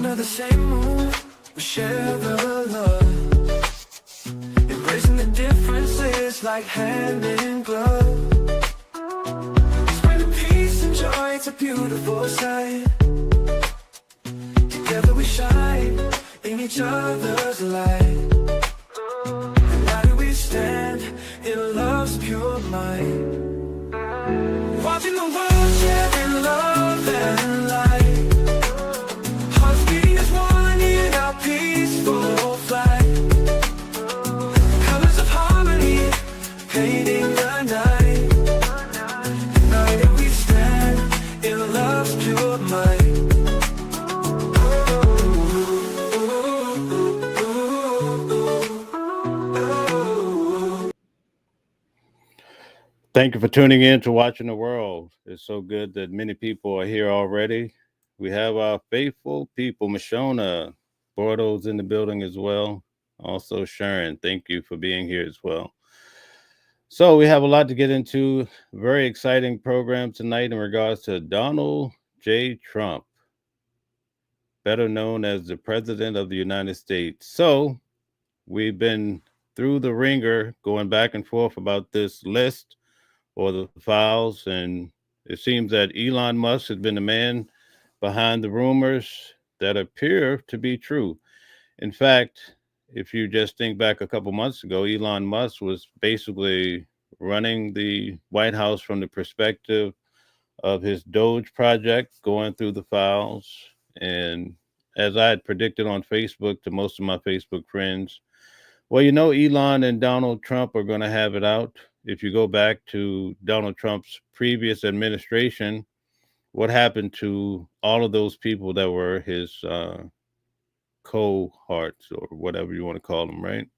under the same moon, we share the love, embracing the differences like hand in glove. Spreading peace and joy, it's a beautiful sight. Together we shine in each other's light. United we stand in love's pure might. Watching the world share in love and light. Hearts beating as one in our peaceful flight. Colors of harmony painting the night. United we stand in love's pure might. Thank you for tuning in to Watching the World. It's so good that many people are here already. We have our faithful people, Mashona, Bordeaux's in the building as well. Also, Sharon, thank you for being here as well. So we have a lot to get into. Very exciting program tonight in regards to Donald J. Trump, better known as the President of the United States. So we've been through the ringer, going back and forth about this list or the files, and it seems that Elon Musk has been the man behind the rumors that appear to be true. In fact, if you just think back a couple months ago, Elon Musk was basically running the White House from the perspective of his Doge project, going through the files. And as I had predicted on Facebook to most of my Facebook friends, well, you know, Elon and Donald Trump are going to have it out. If you go back to Donald Trump's previous administration, what happened to all of those people that were his cohorts or whatever you want to call them, right?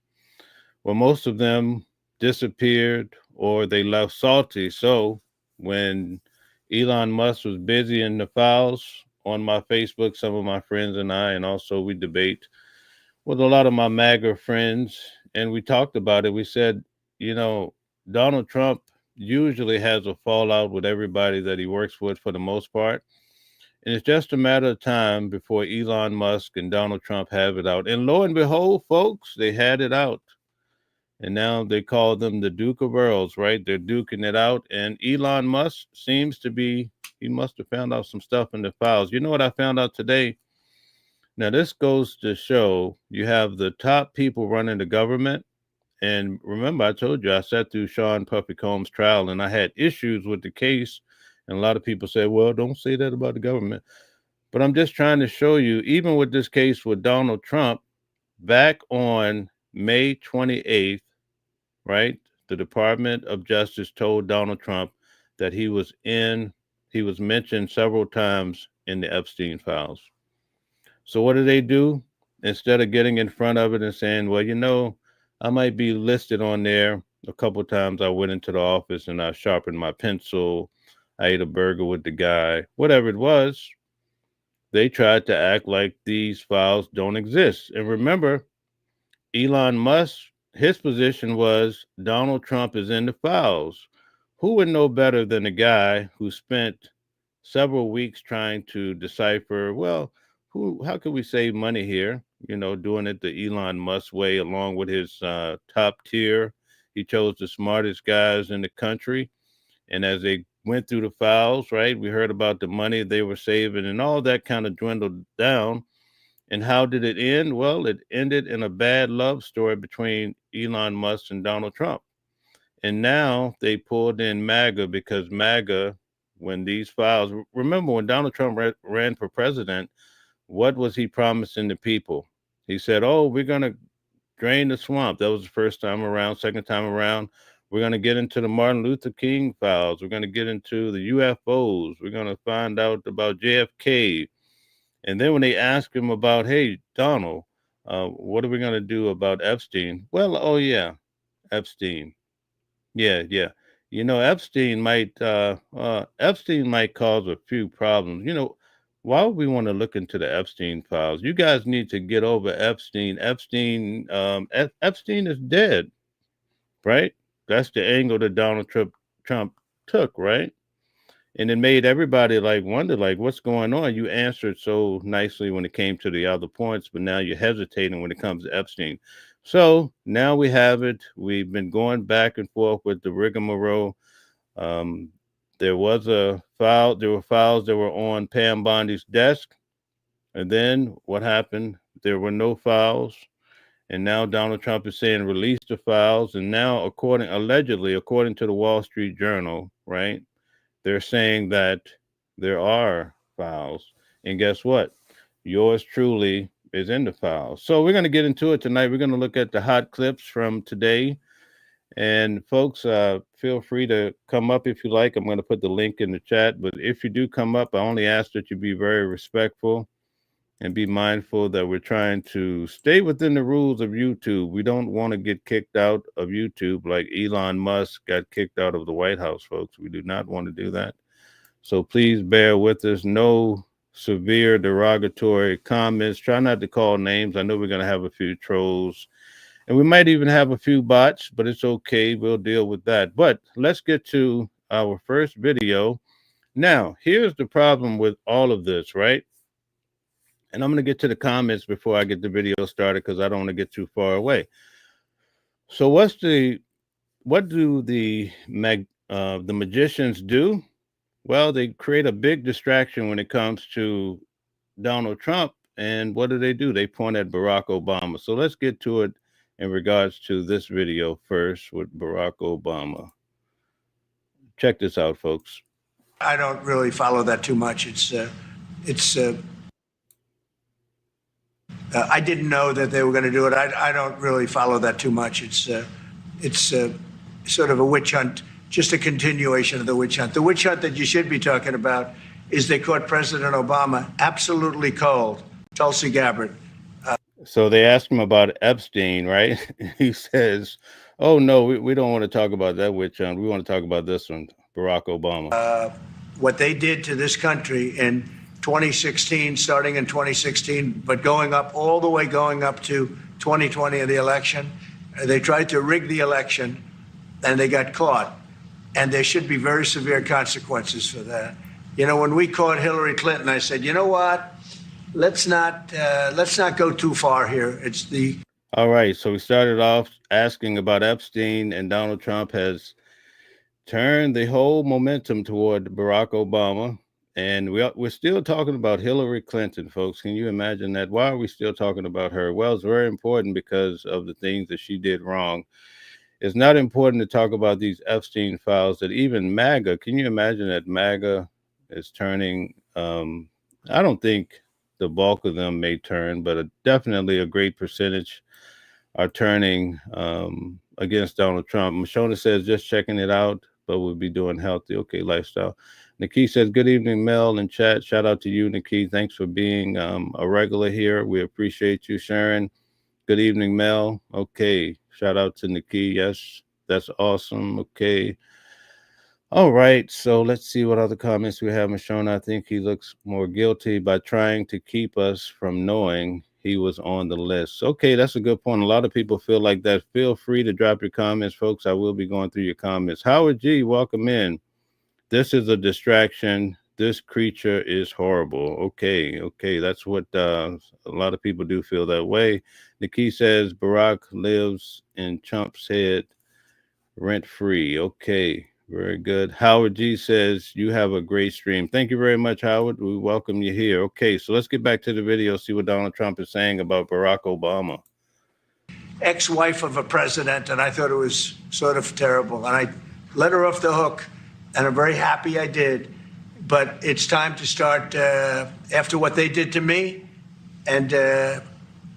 Well, most of them disappeared or they left salty. So when Elon Musk was busy in the files on my Facebook, some of my friends and I, and also we debate with a lot of my MAGA friends, and we talked about it. We said, you know, Donald Trump usually has a fallout with everybody that he works with for the most part. And it's just a matter of time before Elon Musk and Donald Trump have it out. And lo and behold, folks, they had it out. And now they call them the Duke of Earls, right? They're duking it out. And Elon Musk seems to be, he must have found out some stuff in the files. You know what I found out today? Now, this goes to show you have the top people running the government. And remember, I told you I sat through Sean Puffy Combs' trial and I had issues with the case. And a lot of people say, well, don't say that about the government. But I'm just trying to show you, even with this case with Donald Trump, back on May 28th, right, the Department of Justice told Donald Trump that he was mentioned several times in the Epstein files. So what do they do? Instead of getting in front of it and saying, well, you know, I might be listed on there. A couple of times I went into the office and I sharpened my pencil. I ate a burger with the guy, whatever it was. They tried to act like these files don't exist. And remember, Elon Musk, his position was Donald Trump is in the files. Who would know better than a guy who spent several weeks trying to decipher, well, how can we save money here? You know, doing it the Elon Musk way, along with his top tier. He chose the smartest guys in the country. And as they went through the files, right, we heard about the money they were saving and all that kind of dwindled down. And how did it end? Well, it ended in a bad love story between Elon Musk and Donald Trump. And now they pulled in MAGA because MAGA, when these files, remember when Donald Trump ran for president, what was he promising the people? He said, oh, we're going to drain the swamp. That was the first time around. Second time around, we're going to get into the Martin Luther King files. We're going to get into the UFOs. We're going to find out about JFK. And then when they asked him about, hey, Donald, what are we going to do about Epstein? Well, oh, yeah, Epstein. Yeah. You know, Epstein might cause a few problems. You know, why would we want to look into the Epstein files? You guys need to get over Epstein. Epstein is dead, right? That's the angle that Donald Trump took, right? And it made everybody like wonder, like, what's going on? You answered so nicely when it came to the other points, but now you're hesitating when it comes to Epstein. So now we have it. We've been going back and forth with the rigmarole. Um, there was a file. There were files that were on Pam Bondi's desk, and then what happened? There were no files, and now Donald Trump is saying release the files. And now, allegedly, according to the Wall Street Journal, right, they're saying that there are files. And guess what? Yours truly is in the files. So we're going to get into it tonight. We're going to look at the hot clips from today. And folks, feel free to come up if you like. I'm going to put the link in the chat. But if you do come up, I only ask that you be very respectful and be mindful that we're trying to stay within the rules of YouTube. We don't want to get kicked out of YouTube like Elon Musk got kicked out of the White House, folks. We do not want to do that. So please bear with us. No severe derogatory comments. Try not to call names. I know we're going to have a few trolls and we might even have a few bots, but it's okay. We'll deal with that. But let's get to our first video. Now, here's the problem with all of this, right? And I'm going to get to the comments before I get the video started because I don't want to get too far away. So what do the magicians do? Well, they create a big distraction when it comes to Donald Trump. And what do? They point at Barack Obama. So let's get to it in regards to this video first with Barack Obama. Check this out, folks. I don't really follow that too much. I didn't know that they were going to do it. I don't really follow that too much. It's sort of a witch hunt, just a continuation of the witch hunt. The witch hunt that you should be talking about is they caught President Obama absolutely cold, Tulsi Gabbard. So they asked him about Epstein, right? He says, oh, no, we don't want to talk about that witch hunt. We want to talk about this one, Barack Obama. What they did to this country in 2016, starting in 2016, but going up to 2020 of the election. They tried to rig the election and they got caught. And there should be very severe consequences for that. You know, when we caught Hillary Clinton, I said, you know what? Let's not go too far here. All right. So we started off asking about Epstein, and Donald Trump has turned the whole momentum toward Barack Obama. And we're still talking about Hillary Clinton, folks. Can you imagine that? Why are we still talking about her? Well, it's very important because of the things that she did wrong. It's not important to talk about these Epstein files that even MAGA, can you imagine that MAGA is turning? I don't think the bulk of them may turn, but definitely a great percentage are turning against Donald Trump. Mashona says, just checking it out, but we'll be doing healthy. Okay, lifestyle. Nikki says, good evening, Mel and chat. Shout out to you, Nikki. Thanks for being a regular here. We appreciate you, Sharon. Good evening, Mel. Okay, shout out to Nikki. Yes, that's awesome. Okay. All right, so let's see what other comments we have. Mashona, I think he looks more guilty by trying to keep us from knowing he was on the list. Okay, that's a good point. A lot of people feel like that. Feel free to drop your comments, folks. I will be going through your comments. Howard G, welcome in. This is a distraction. This creature is horrible. Okay. That's what a lot of people do feel that way. Nikki says Barack lives in Trump's head rent free. Okay. Very good. Howard G says you have a great stream. Thank you very much, Howard. We welcome you here. Okay. So let's get back to the video, see what Donald Trump is saying about Barack Obama. Ex-wife of a president, and I thought it was sort of terrible. And I let her off the hook. And I'm very happy I did. But it's time to start, after what they did to me, and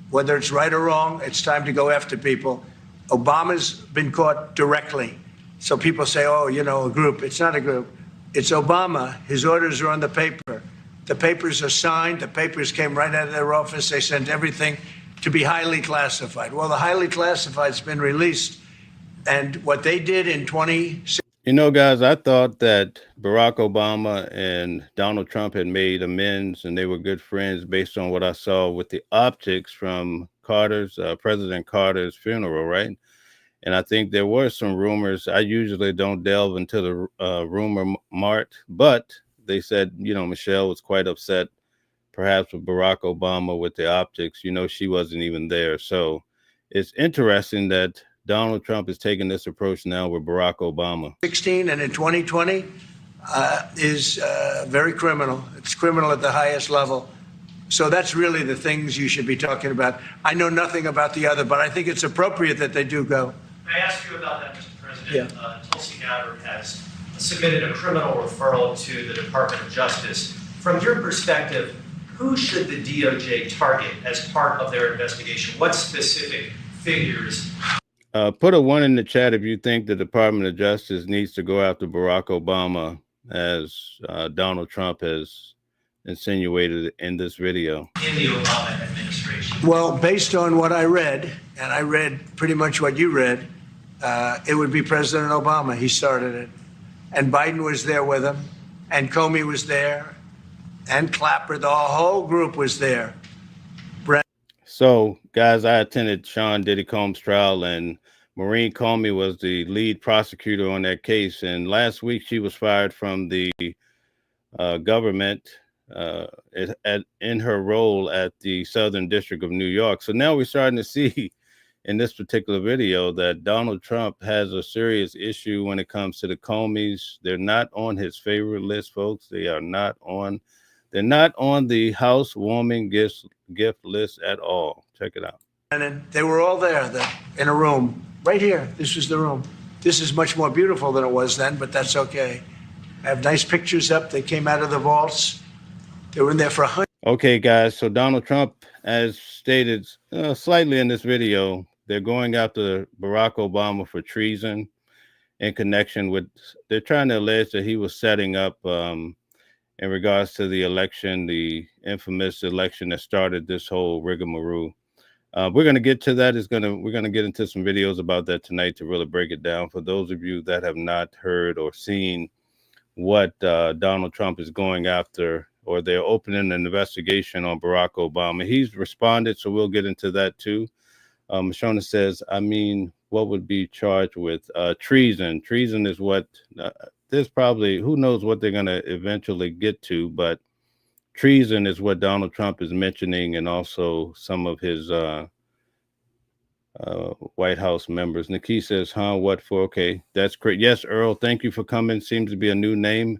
whether it's right or wrong, it's time to go after people. Obama's been caught directly. So people say, oh, you know, a group. It's not a group. It's Obama. His orders are on the paper. The papers are signed. The papers came right out of their office. They sent everything to be highly classified. Well, the highly classified's been released. And what they did in 2016. You know, guys, I thought that Barack Obama and Donald Trump had made amends and they were good friends based on what I saw with the optics from President Carter's funeral, right? And I think there were some rumors. I usually don't delve into the rumor mart, but they said, Michelle was quite upset, perhaps with Barack Obama with the optics. She wasn't even there. So it's interesting that Donald Trump is taking this approach now with Barack Obama. 16 and in 2020 is very criminal. It's criminal at the highest level. So that's really the things you should be talking about. I know nothing about the other, but I think it's appropriate that they do go. May I ask you about that, Mr. President? Yeah. Tulsi Gabbard has submitted a criminal referral to the Department of Justice. From your perspective, who should the DOJ target as part of their investigation? What specific figures? Put a 1 in the chat if you think the Department of Justice needs to go after Barack Obama, as Donald Trump has insinuated in this video. In the Obama administration. Well, based on what I read, and I read pretty much what you read, it would be President Obama. He started it. And Biden was there with him, and Comey was there, and Clapper. The whole group was there. So, guys, I attended Sean Diddy Combs' trial, and Maureen Comey was the lead prosecutor on that case. And last week, she was fired from the government in her role at the Southern District of New York. So now we're starting to see in this particular video that Donald Trump has a serious issue when it comes to the Comeys. They're not on his favorite list, folks. They're not on the housewarming gift list at all. Check it out. And they were all there in a room right here. This was the room. This is much more beautiful than it was then, but that's okay. I have nice pictures up. They came out of the vaults. They were in there for 100. Okay, guys. So Donald Trump, as stated slightly in this video, they're going after Barack Obama for treason in connection with, they're trying to allege that he was setting up in regards to the election, the infamous election that started this whole rigmarole. We're going to get to that. We're going to get into some videos about that tonight to really break it down for those of you that have not heard or seen what Donald Trump is going after, or they're opening an investigation on Barack Obama. He's responded, so we'll get into that too. Shona says, what would be charged with? Treason. Treason is what, there's probably, who knows what they're going to eventually get to, but treason is what Donald Trump is mentioning, and also some of his White House members. Nikki says, what for? Okay, that's great. Yes, Earl, thank you for coming. Seems to be a new name.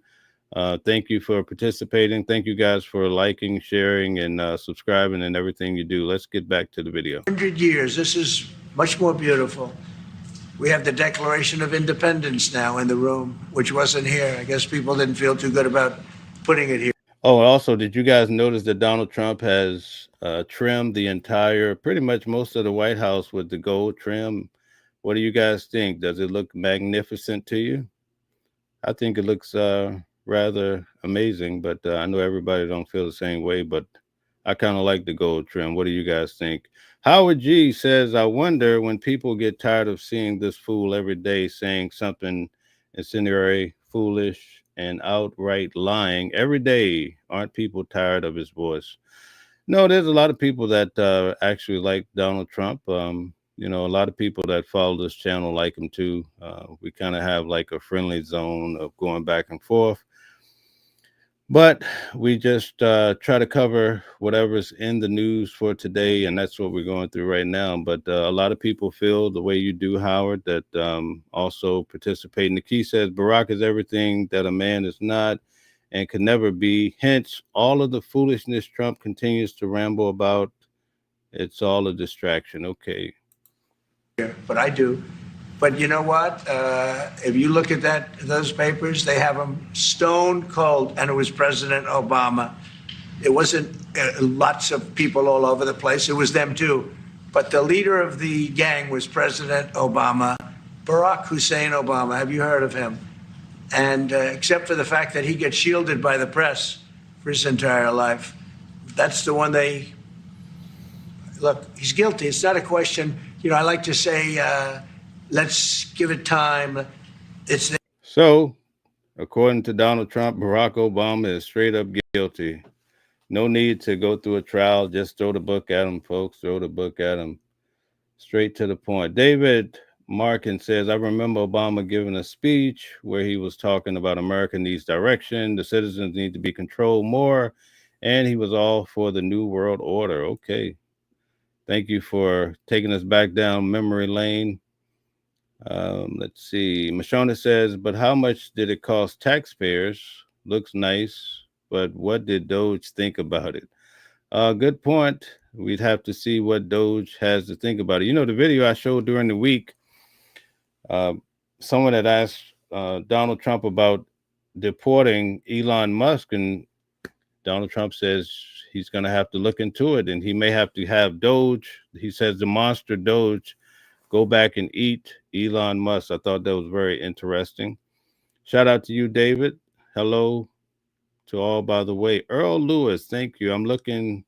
Thank you for participating. Thank you guys for liking, sharing, and subscribing and everything you do. Let's get back to the video. 100 years. This is much more beautiful. We have the Declaration of Independence now in the room, which wasn't here. I guess people didn't feel too good about putting it here. Oh, also, did you guys notice that Donald Trump has trimmed the pretty much most of the White House with the gold trim? What do you guys think? Does it look magnificent to you? I think it looks rather amazing, but I know everybody don't feel the same way, but I kind of like the gold trim. What do you guys think? Howard G says, I wonder when people get tired of seeing this fool every day saying something incendiary, foolish, and outright lying every day. Aren't people tired of his voice? No, there's a lot of people that actually like Donald Trump. A lot of people that follow this channel like him too. We kind of have like a friendly zone of going back and forth. But we just try to cover whatever's in the news for today, and that's what we're going through right now. But a lot of people feel the way you do, Howard, that also participate. And the key says Barack is everything that a man is not and can never be. Hence, all of the foolishness Trump continues to ramble about, it's all a distraction. Okay. But I do. But you know what? If you look at those papers, they have them stone cold, and it was President Obama. It wasn't lots of people all over the place. It was them too. But the leader of the gang was President Obama, Barack Hussein Obama. Have you heard of him? And except for the fact that he gets shielded by the press for his entire life, that's the one look, he's guilty. It's not a question. I like to say, let's give it time. So, according to Donald Trump, Barack Obama is straight up guilty. No need to go through a trial. Just throw the book at him, folks. Throw the book at him. Straight to the point. David Markin says, I remember Obama giving a speech where he was talking about America needs direction, the citizens need to be controlled more, and he was all for the New World Order. Okay. Thank you for taking us back down memory lane. Let's see. Mashona says, but how much did it cost taxpayers? Looks nice, but what did Doge think about it? Good point. We'd have to see what Doge has to think about it. You know, the video I showed during the week, uh, someone had asked Donald Trump about deporting Elon Musk, and Donald Trump says he's going to have to look into it, and he may have to have Doge. He says the monster Doge go back and eat Elon Musk. I thought that was very interesting. Shout out to you, David. Hello to all, by the way. Earl Lewis, thank you. I'm looking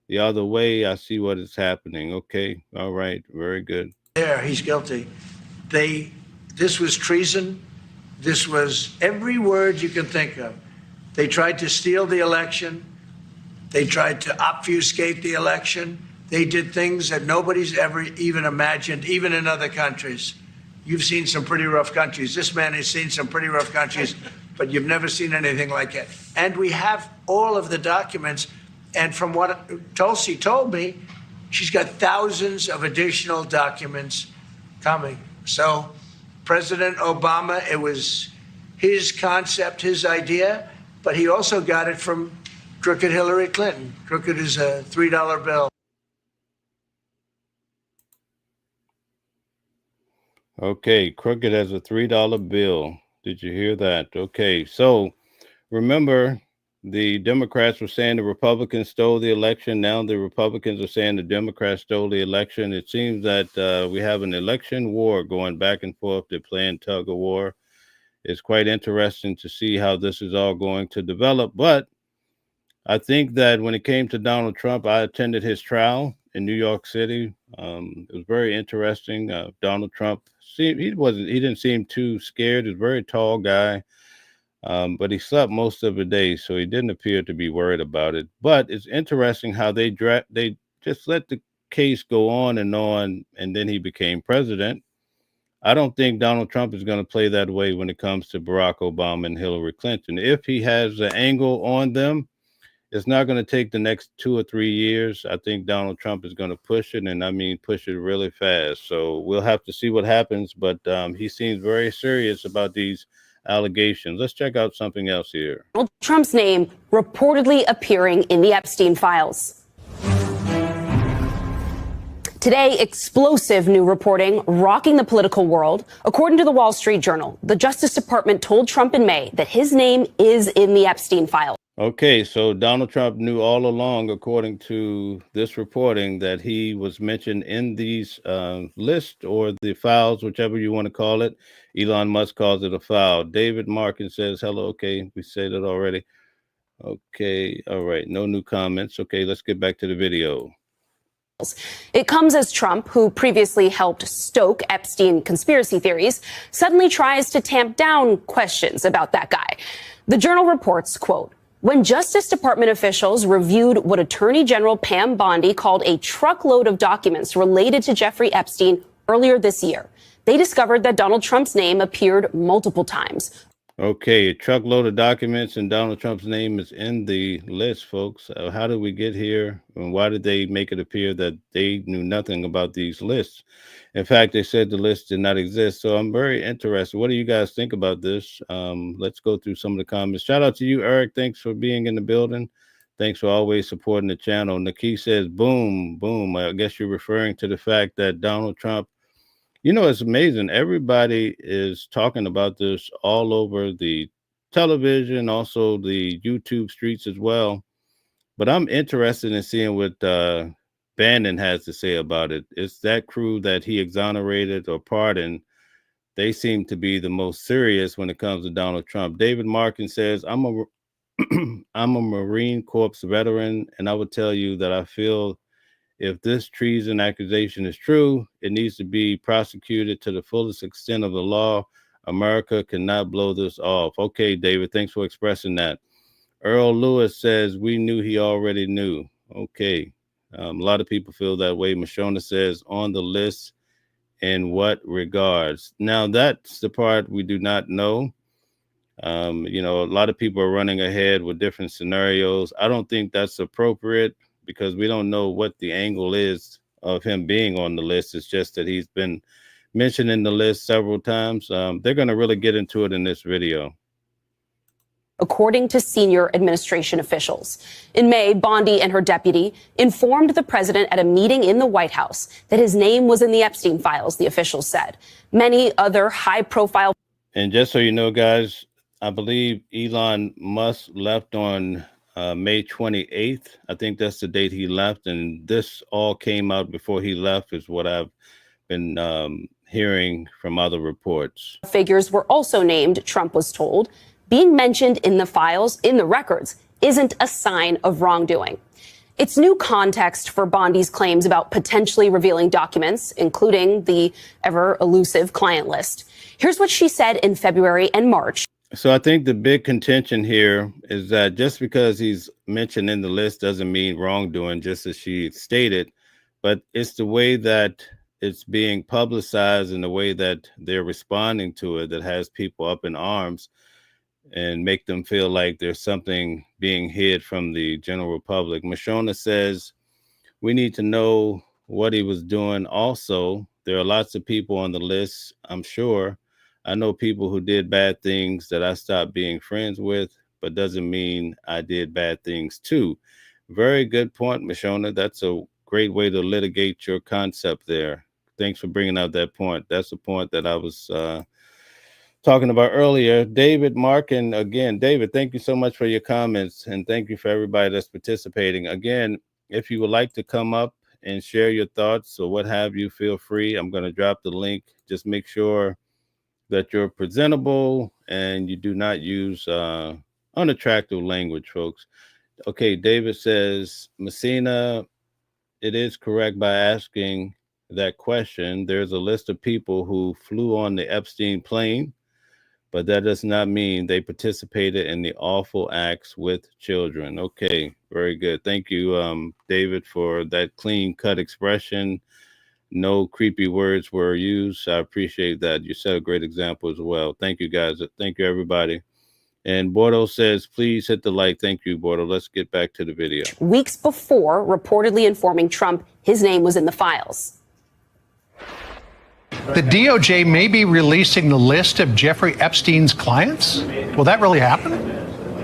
the other way. I see what is happening. Okay. All right. Very good. There, he's guilty. This was treason. This was every word you can think of. They tried to steal the election. They tried to obfuscate the election. They did things that nobody's ever even imagined, even in other countries. You've seen some pretty rough countries. This man has seen some pretty rough countries, but you've never seen anything like it. And we have all of the documents. And from what Tulsi told me, she's got thousands of additional documents coming. So President Obama, it was his concept, his idea, but he also got it from crooked Hillary Clinton. Crooked is a $3 bill. Okay, crooked as a $3 bill. Did you hear that? Okay, so remember, the Democrats were saying the Republicans stole the election. Now the Republicans are saying the Democrats stole the election. It seems that we have an election war going back and forth. They're playing tug of war. It's quite interesting to see how this is all going to develop. But I think that when it came to Donald Trump, I attended his trial in New York City. It was very interesting. Donald Trump he didn't seem too scared. He's a very tall guy, but he slept most of the day, so he didn't appear to be worried about it. But it's interesting how they just let the case go on, and then he became president. I don't think Donald Trump is going to play that way when it comes to Barack Obama and Hillary Clinton. If he has an angle on them, it's not going to take the next 2 or 3 years. I think Donald Trump is going to push it, and I mean push it really fast. So we'll have to see what happens, but he seems very serious about these allegations. Let's check out something else here. Donald Trump's name reportedly appearing in the Epstein files. Today, explosive new reporting rocking the political world. According to the Wall Street Journal, the Justice Department told Trump in May that his name is in the Epstein files. Okay, so Donald Trump knew all along, according to this reporting, that he was mentioned in these lists or the files, whichever you want to call it. Elon Musk calls it a file. David Markin says, hello. Okay, we said it already. Okay, all right, no new comments. Okay, let's get back to the video. It comes as Trump, who previously helped stoke Epstein conspiracy theories, suddenly tries to tamp down questions about that guy. The Journal reports, quote, when Justice Department officials reviewed what Attorney General Pam Bondi called a truckload of documents related to Jeffrey Epstein earlier this year, they discovered that Donald Trump's name appeared multiple times. Okay, a truckload of documents and Donald Trump's name is in the list, folks. How did we get here? And why did they make it appear that they knew nothing about these lists? In fact, they said the list did not exist. So I'm very interested. What do you guys think about this? Let's go through some of the comments. Shout out to you, Eric. Thanks for being in the building. Thanks for always supporting the channel. Nikki says, boom, boom. I guess you're referring to the fact that Donald Trump, you know, it's amazing. Everybody is talking about this all over the television, also the YouTube streets as well. But I'm interested in seeing what Bannon has to say about it. It's that crew that he exonerated or pardoned. They seem to be the most serious when it comes to Donald Trump. David Markin says, I'm a Marine Corps veteran, and I would tell you that I feel if this treason accusation is true, it needs to be prosecuted to the fullest extent of the law. America cannot blow this off. Okay, David, thanks for expressing that. Earl Lewis says, we knew he already knew. Okay. A lot of people feel that way. Mashona says, on the list In what regards? Now, that's the part we do not know. A lot of people are running ahead with different scenarios. I don't think that's appropriate because we don't know what the angle is of him being on the list. It's just that he's been mentioned in the list several times. They're going to really get into it in this video. According to senior administration officials. In May, Bondi and her deputy informed the president at a meeting in the White House that his name was in the Epstein files, the officials said. Many other high-profile... And just so you know, guys, I believe Elon Musk left on May 28th. I think that's the date he left. And this all came out before he left is what I've been hearing from other reports. Figures were also named, Trump was told. Being mentioned in the files, in the records, isn't a sign of wrongdoing. It's new context for Bondi's claims about potentially revealing documents, including the ever elusive client list. Here's what she said in February and March. So I think the big contention here is that just because he's mentioned in the list doesn't mean wrongdoing, just as she stated, but it's the way that it's being publicized and the way that they're responding to it that has people up in arms and make them feel like there's something being hid from the general public. Mashona says we need to know what he was doing. Also, there are lots of people on the list, I'm sure. I know people who did bad things that I stopped being friends with, but doesn't mean I did bad things too. Very good point, Mashona. That's a great way to litigate your concept there. Thanks for bringing out that point. That's the point that I was talking about earlier. David, Mark, and again, David, thank you so much for your comments, and thank you for everybody that's participating. Again, if you would like to come up and share your thoughts or what have you, feel free. I'm going to drop the link. Just make sure that you're presentable and you do not use unattractive language, folks. Okay, David says, Messina, it is correct by asking that question. There's a list of people who flew on the Epstein plane, but that does not mean they participated in the awful acts with children. Okay, very good. Thank you, David, for that clean-cut expression. No creepy words were used. I appreciate that. You set a great example as well. Thank you, guys. Thank you, everybody. And Bordo says, please hit the like. Thank you, Bordo. Let's get back to the video. Weeks before reportedly informing Trump his name was in the files. The DOJ may be releasing the list of Jeffrey Epstein's clients? Will that really happen?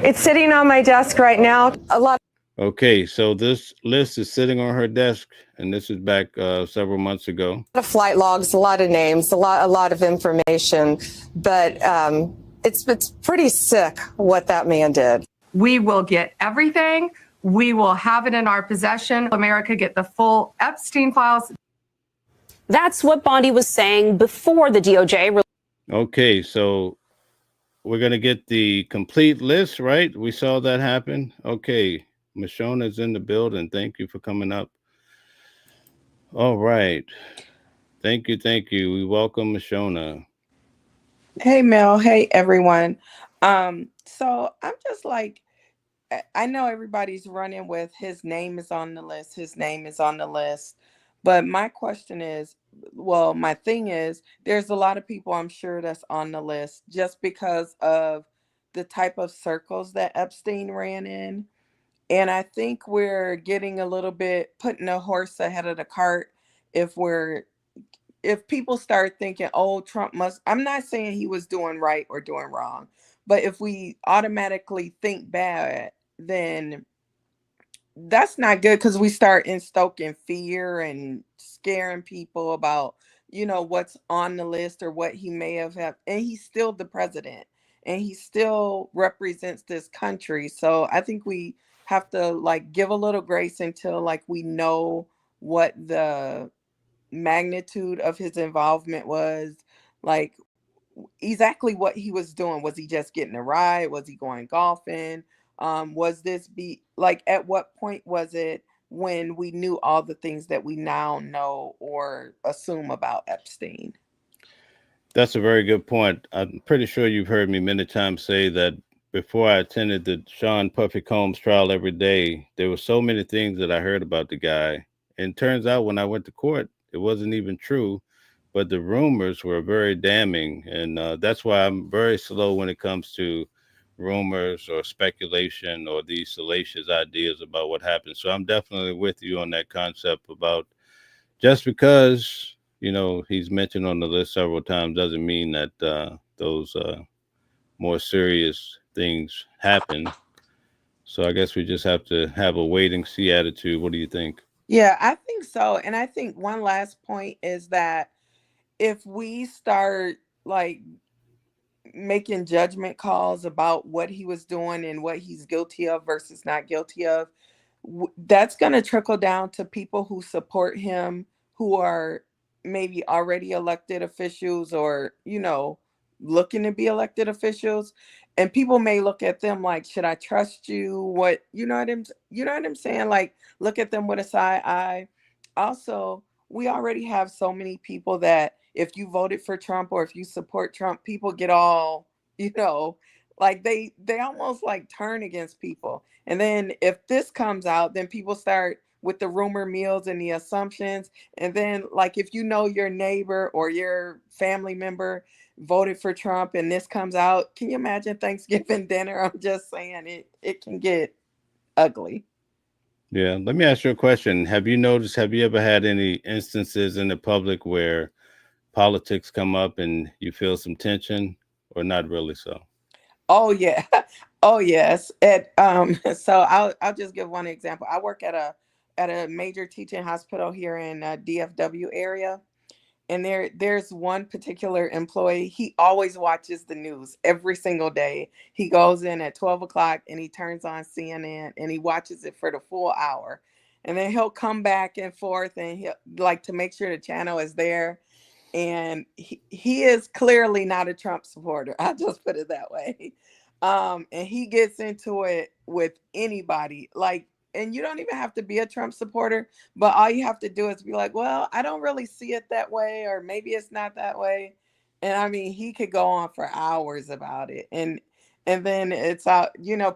It's sitting on my desk right now. Okay, so this list is sitting on her desk, and this is back several months ago. A lot of flight logs, a lot of names, a lot of information, but it's pretty sick what that man did. We will get everything. We will have it in our possession. America get the full Epstein files. That's what Bondi was saying before the DOJ. Okay, so we're going to get the complete list, right? We saw that happen. Okay, Mashona's in the building. Thank you for coming up. All right. Thank you. We welcome Mashona. Hey, Mel. Hey, everyone. So I'm just like, I know everybody's running with his name is on the list. His name is on the list. But my question is, well, my thing is, there's a lot of people I'm sure that's on the list just because of the type of circles that Epstein ran in. And I think we're getting a little bit putting a horse ahead of the cart if people start thinking, oh, Trump must, I'm not saying he was doing right or doing wrong, but if we automatically think bad, then that's not good because we start stoking fear and scaring people about, what's on the list or what he may have had. And he's still the president and he still represents this country. So I think we have to give a little grace until we know what the magnitude of his involvement was, exactly what he was doing. Was he just getting a ride? Was he going golfing? Was this at what point was it when we knew all the things that we now know or assume about Epstein? That's a very good point. I'm pretty sure you've heard me many times say that before I attended the Sean Puffy Combs trial every day, there were so many things that I heard about the guy. And it turns out when I went to court, it wasn't even true. but the rumors were very damning, and that's why I'm very slow when it comes to rumors or speculation or these salacious ideas about what happened. So I'm definitely with you on that concept about just because he's mentioned on the list several times doesn't mean that those more serious things happen. So I guess we just have to have a wait and see attitude. What do you think? Yeah, I think so. And I think one last point is that if we start like making judgment calls about what he was doing and what he's guilty of versus not guilty of, that's going to trickle down to people who support him, who are maybe already elected officials or, looking to be elected officials. And people may look at them like, should I trust you? What, you know what I'm saying? Like, look at them with a side eye. Also, we already have so many people that if you voted for Trump or if you support Trump, people get all, like they almost like turn against people. And then if this comes out, then people start with the rumor mills and the assumptions. And then like if your neighbor or your family member voted for Trump and this comes out, can you imagine Thanksgiving dinner? I'm just saying it can get ugly. Yeah, let me ask you a question. Have you ever had any instances in the public where politics come up and you feel some tension, or not really so? Oh yeah. Oh yes. So I'll just give one example. I work at a major teaching hospital here in DFW area. And there's one particular employee, he always watches the news every single day. He goes in at 12 o'clock and he turns on CNN and he watches it for the full hour. And then he'll come back and forth and he'll like to make sure the channel is there. And he is clearly not a Trump supporter. I'll just put it that way. And he gets into it with anybody. Like, and you don't even have to be a Trump supporter, but all you have to do is be like, well, I don't really see it that way, or maybe it's not that way. And I mean, he could go on for hours about it. And then it's out,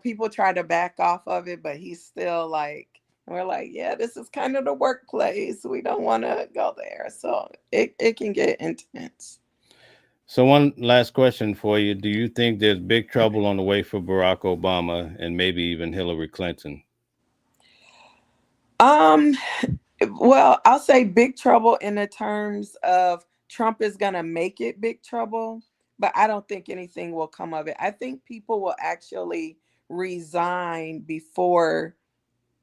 people try to back off of it, but he's still like, we're like, yeah, this is kind of the workplace. We don't want to go there. So it can get intense. So one last question for you. Do you think there's big trouble on the way for Barack Obama and maybe even Hillary Clinton? Well, I'll say big trouble in the terms of Trump is going to make it big trouble, but I don't think anything will come of it. I think people will actually resign before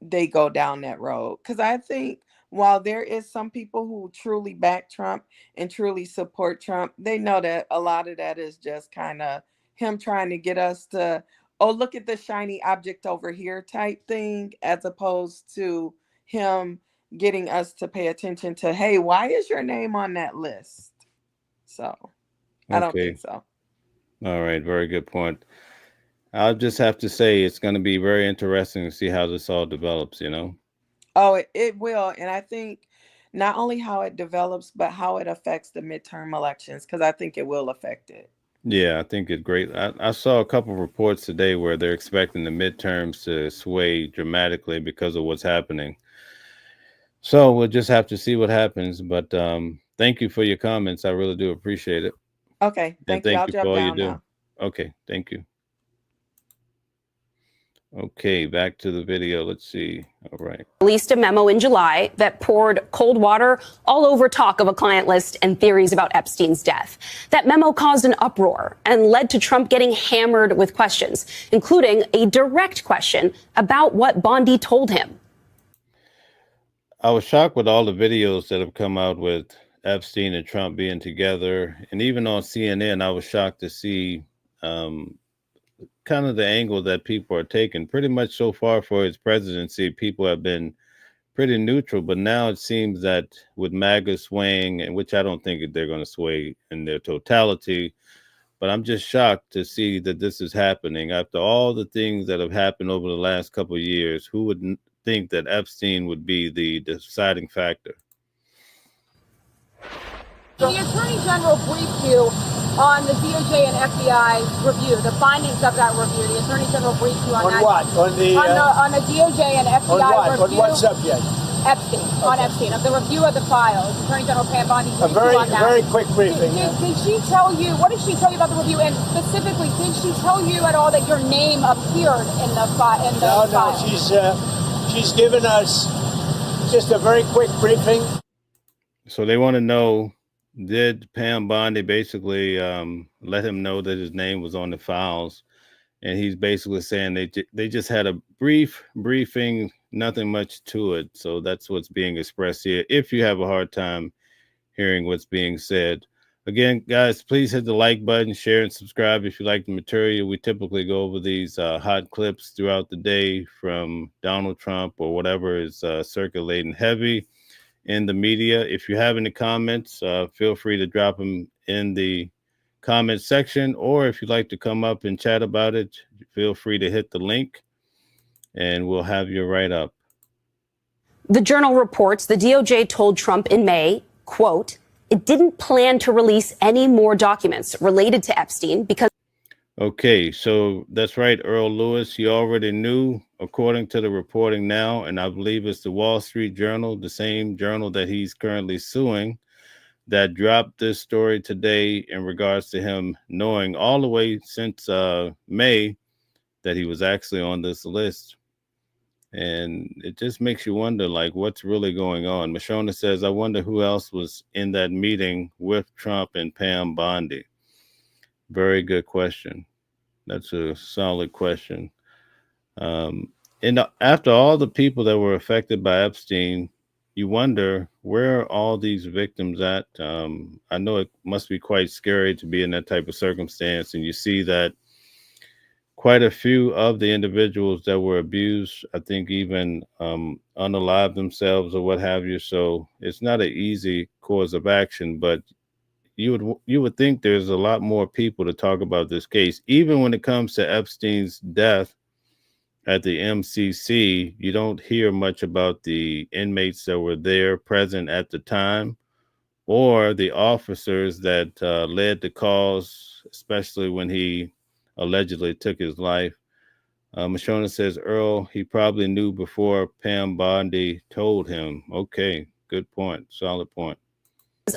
they go down that road. Because I think while there is some people who truly back Trump and truly support Trump, they know that a lot of that is just kind of him trying to get us to, oh, look at the shiny object over here type thing, as opposed to him getting us to pay attention to, hey, why is your name on that list? So I don't think so. All right. Very good point. I'll just have to say it's going to be very interesting to see how this all develops, Oh, it will. And I think not only how it develops, but how it affects the midterm elections, because I think it will affect it. Yeah, I think it's great. I saw a couple of reports today where they're expecting the midterms to sway dramatically because of what's happening. So we'll just have to see what happens. But thank you for your comments. I really do appreciate it. Okay. And thank you for all you do. Okay. Thank you. Okay, back to the video. Let's see. All right. Released a memo in July that poured cold water all over talk of a client list and theories about Epstein's death. That memo caused an uproar and led to Trump getting hammered with questions, including a direct question about what Bondi told him. I was shocked with all the videos that have come out with Epstein and Trump being together. And even on CNN, I was shocked to see kind of the angle that people are taking. Pretty much so far for his presidency, people have been pretty neutral, but now it seems that with MAGA swaying, and which I don't think they're going to sway in their totality, but I'm just shocked to see that this is happening after all the things that have happened over the last couple of years. Who would think that Epstein would be the deciding factor? The Attorney General briefed you on the DOJ and FBI review, the findings of that review. The Attorney General briefed you on that. What? On the on the DOJ and FBI on what? review. On what subject? Epstein, on Epstein, of the review of the files. Attorney General Pam Bondi. A very quick briefing. Did she tell you, what did she tell you about the review? And specifically, did she tell you at all that your name appeared in the file? No, she's given us just a very quick briefing. So they want to know, did Pam Bondi basically let him know that his name was on the files? And he's basically saying they just had a brief briefing, nothing much to it. So that's what's being expressed here. If you have a hard time hearing what's being said. Again, guys, please hit the like button, share, and subscribe if you like the material. We typically go over these hot clips throughout the day from Donald Trump or whatever is circulating heavy in the media. If you have any comments, feel free to drop them in the comment section, or if you'd like to come up and chat about it, feel free to hit the link and we'll have you right up. The Journal reports the DOJ told Trump in May, quote, it didn't plan to release any more documents related to Epstein because. Okay, so that's right, Earl Lewis. He already knew, according to the reporting now, and I believe it's the Wall Street Journal, the same journal that he's currently suing, that dropped this story today in regards to him knowing all the way since May that he was actually on this list. And it just makes you wonder, like, what's really going on? Mashona says, I wonder who else was in that meeting with Trump and Pam Bondi. Very good question. That's a solid question. And after all the people that were affected by Epstein, you wonder, where are all these victims at? I know it must be quite scary to be in that type of circumstance, and you see that quite a few of the individuals that were abused, I think, even unalived themselves or what have you. So it's not an easy course of action, but you would think there's a lot more people to talk about this case. Even when it comes to Epstein's death at the MCC, you don't hear much about the inmates that were there present at the time, or the officers that led the calls, especially when he allegedly took his life. Mashona says, Earl, he probably knew before Pam Bondi told him. Okay, good point. Solid point.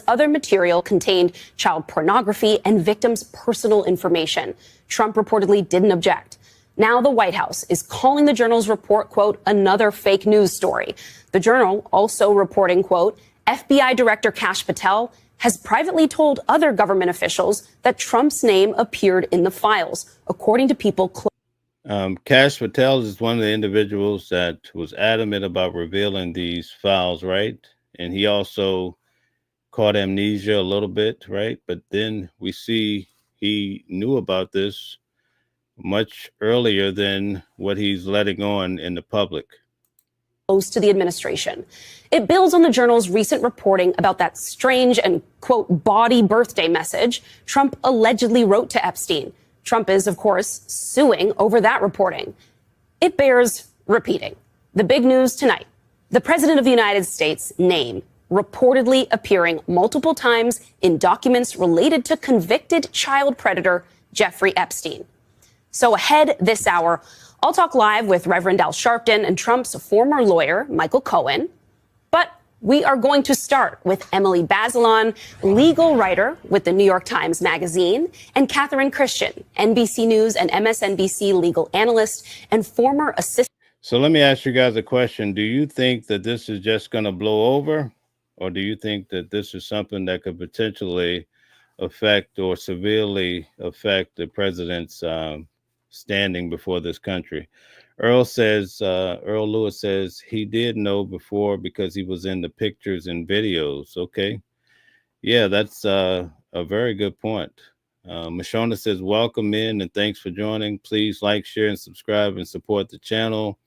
Other material contained child pornography and victims' personal information. Trump reportedly didn't object. Now the White House is calling the Journal's report, quote, another fake news story. The Journal also reporting, quote, FBI Director Kash Patel has privately told other government officials that Trump's name appeared in the files, according to people close. Kash Patel is one of the individuals that was adamant about revealing these files, right? And he also caught amnesia a little bit, right? But then we see he knew about this much earlier than what he's letting on in the public. Close to the administration. It builds on the Journal's recent reporting about that strange and, quote, bawdy birthday message Trump allegedly wrote to Epstein. Trump is, of course, suing over that reporting. It bears repeating. The big news tonight, the President of the United States' name reportedly appearing multiple times in documents related to convicted child predator Jeffrey Epstein. So ahead this hour, I'll talk live with Reverend Al Sharpton and Trump's former lawyer, Michael Cohen. But we are going to start with Emily Bazelon, legal writer with the New York Times Magazine, and Catherine Christian, NBC News and MSNBC legal analyst and former assistant. So let me ask you guys a question. Do you think that this is just going to blow over? Or do you think that this is something that could potentially affect or severely affect the president's standing before this country? Earl Lewis says he did know before because he was in the pictures and videos. Okay. Yeah, that's a very good point. Mashona says, welcome in and thanks for joining. Please like, share, and subscribe and support the channel.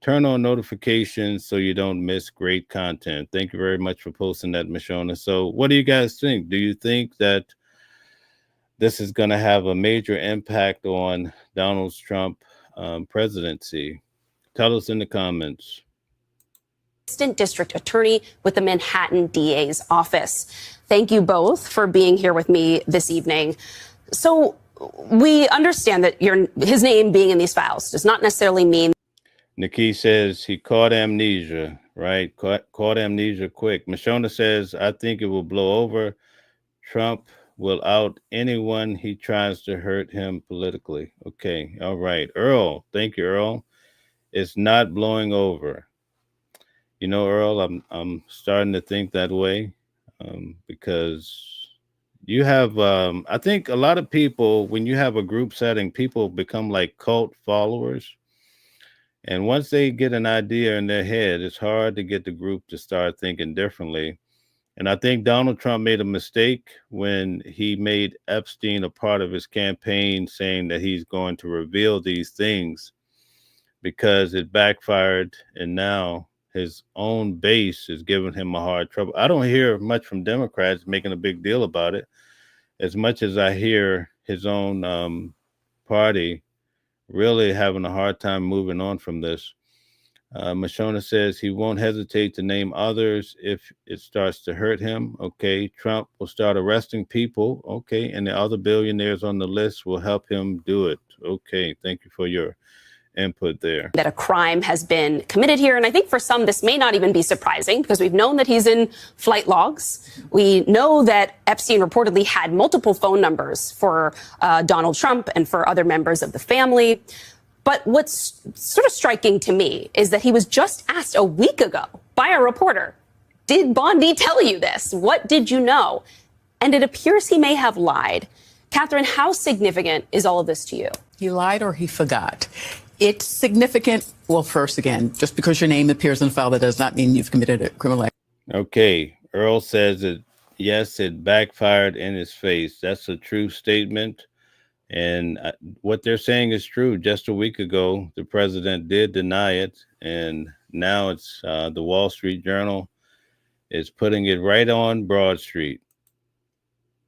Turn on notifications so you don't miss great content. Thank you very much for posting that, Mashona. So what do you guys think? Do you think that this is going to have a major impact on Donald Trump presidency? Tell us in the comments. Assistant District Attorney with the Manhattan DA's office. Thank you both for being here with me this evening. So we understand that his name being in these files does not necessarily mean. Nikki says he caught amnesia. right? Caught amnesia quick. Mashona says, I think it will blow over. Trump will out anyone he tries to hurt him politically. Okay, all right. Earl, thank you, Earl. It's not blowing over. You know, Earl, I'm starting to think that way, because you have, I think a lot of people, when you have a group setting, people become like cult followers. And once they get an idea in their head, it's hard to get the group to start thinking differently. And I think Donald Trump made a mistake when he made Epstein a part of his campaign, saying that he's going to reveal these things, because it backfired. And now his own base is giving him a hard trouble. I don't hear much from Democrats making a big deal about it, as much as I hear his own party really having a hard time moving on from this. Mashona says he won't hesitate to name others if it starts to hurt him. Okay. Trump will start arresting people. Okay. And the other billionaires on the list will help him do it. Okay. Thank you for your input there. That a crime has been committed here. And I think for some, this may not even be surprising, because we've known that he's in flight logs. We know that Epstein reportedly had multiple phone numbers for Donald Trump and for other members of the family. But what's sort of striking to me is that he was just asked a week ago by a reporter, did Bondi tell you this? What did you know? And it appears he may have lied. Catherine, how significant is all of this to you? He lied or he forgot. It's significant. Well, first, again, just because your name appears in the file, that does not mean you've committed a criminal act. Okay. Earl says that, yes, it backfired in his face. That's a true statement. And what they're saying is true. Just a week ago, the president did deny it. And now it's the Wall Street Journal is putting it right on Broad Street.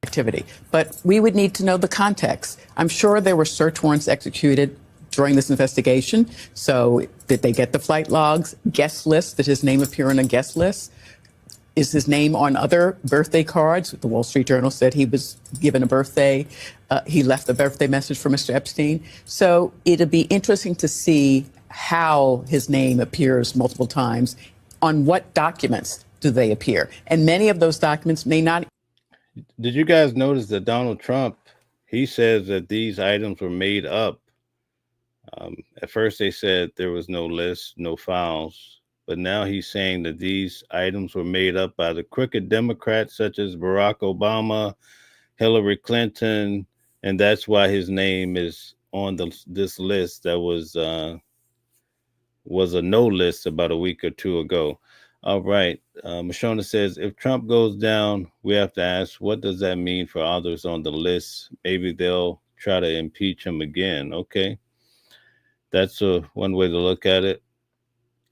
Activity. But we would need to know the context. I'm sure there were search warrants executed during this investigation. So did they get the flight logs, guest lists? Did his name appear on a guest list? Is his name on other birthday cards? The Wall Street Journal said he was given a birthday. He left a birthday message for Mr. Epstein. So it'd be interesting to see how his name appears multiple times. On what documents do they appear? And many of those documents may not. Did you guys notice that Donald Trump, he says that these items were made up? At first they said there was no list, no files. But now he's saying that these items were made up by the crooked Democrats such as Barack Obama, Hillary Clinton, and that's why his name is on this list that was a no list about a week or two ago. All right. Mashona says, if Trump goes down, we have to ask, what does that mean for others on the list? Maybe they'll try to impeach him again. Okay. That's one way to look at it.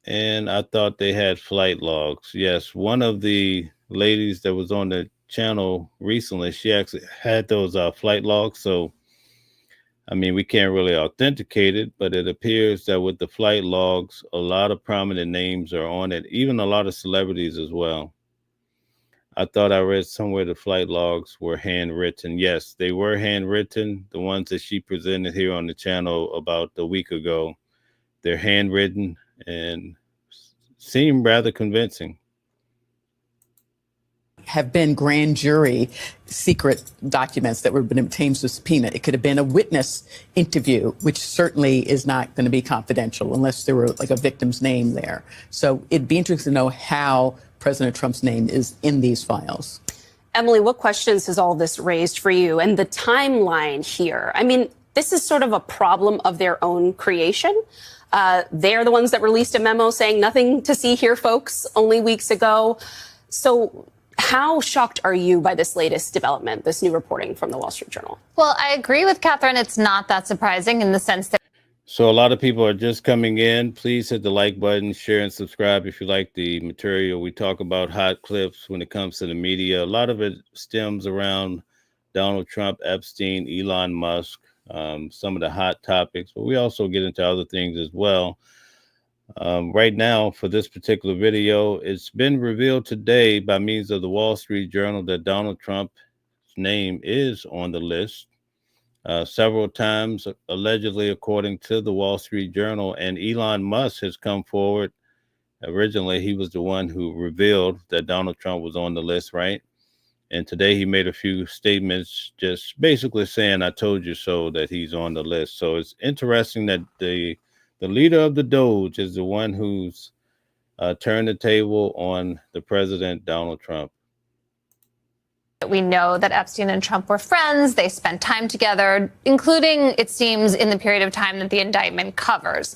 And I thought they had flight logs. Yes, one of the ladies that was on the channel recently, she actually had those flight logs. So, I mean, we can't really authenticate it, but it appears that with the flight logs, a lot of prominent names are on it, even a lot of celebrities as well. I thought I read somewhere the flight logs were handwritten. Yes, they were handwritten. The ones that she presented here on the channel about a week ago, they're handwritten and seem rather convincing. Have been grand jury secret documents that were been obtained to subpoena. It could have been a witness interview, which certainly is not going to be confidential unless there were like a victim's name there. So it'd be interesting to know how President Trump's name is in these files. Emily, what questions has all this raised for you, and the timeline here? I mean, this is sort of a problem of their own creation. They're the ones that released a memo saying nothing to see here, folks, only weeks ago. So how shocked are you by this latest development, this new reporting from the Wall Street Journal? Well, I agree with Catherine. It's not that surprising in the sense that. So a lot of people are just coming in. Please hit the like button, share and subscribe if you like the material. We talk about hot clips when it comes to the media. A lot of it stems around Donald Trump, Epstein, Elon Musk. Some of the hot topics, but we also get into other things as well. Right now, for this particular video, it's been revealed today by means of the Wall Street Journal that Donald Trump's name is on the list several times, allegedly, according to the Wall Street Journal. And Elon Musk has come forward Originally, he was the one who revealed that Donald Trump was on the list, right? And today he made a few statements just basically saying, I told you so, that he's on the list. So it's interesting that the leader of the Doge is the one who's turned the table on the president, Donald Trump. We know that Epstein and Trump were friends. They spent time together, including, it seems, in the period of time that the indictment covers.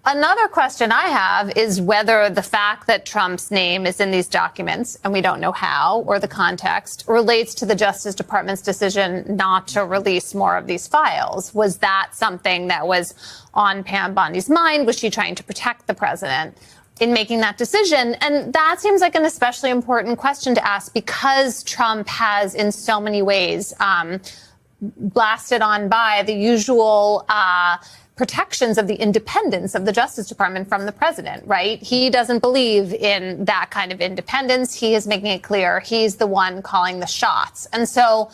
Another question I have is whether the fact that Trump's name is in these documents, and we don't know how or the context, relates to the Justice Department's decision not to release more of these files. Was that something that was on Pam Bondi's mind? Was she trying to protect the president in making that decision? And that seems like an especially important question to ask because Trump has in so many ways blasted on by the usual protections of the independence of the Justice Department from the president, right? He doesn't believe in that kind of independence. He is making it clear he's the one calling the shots. And so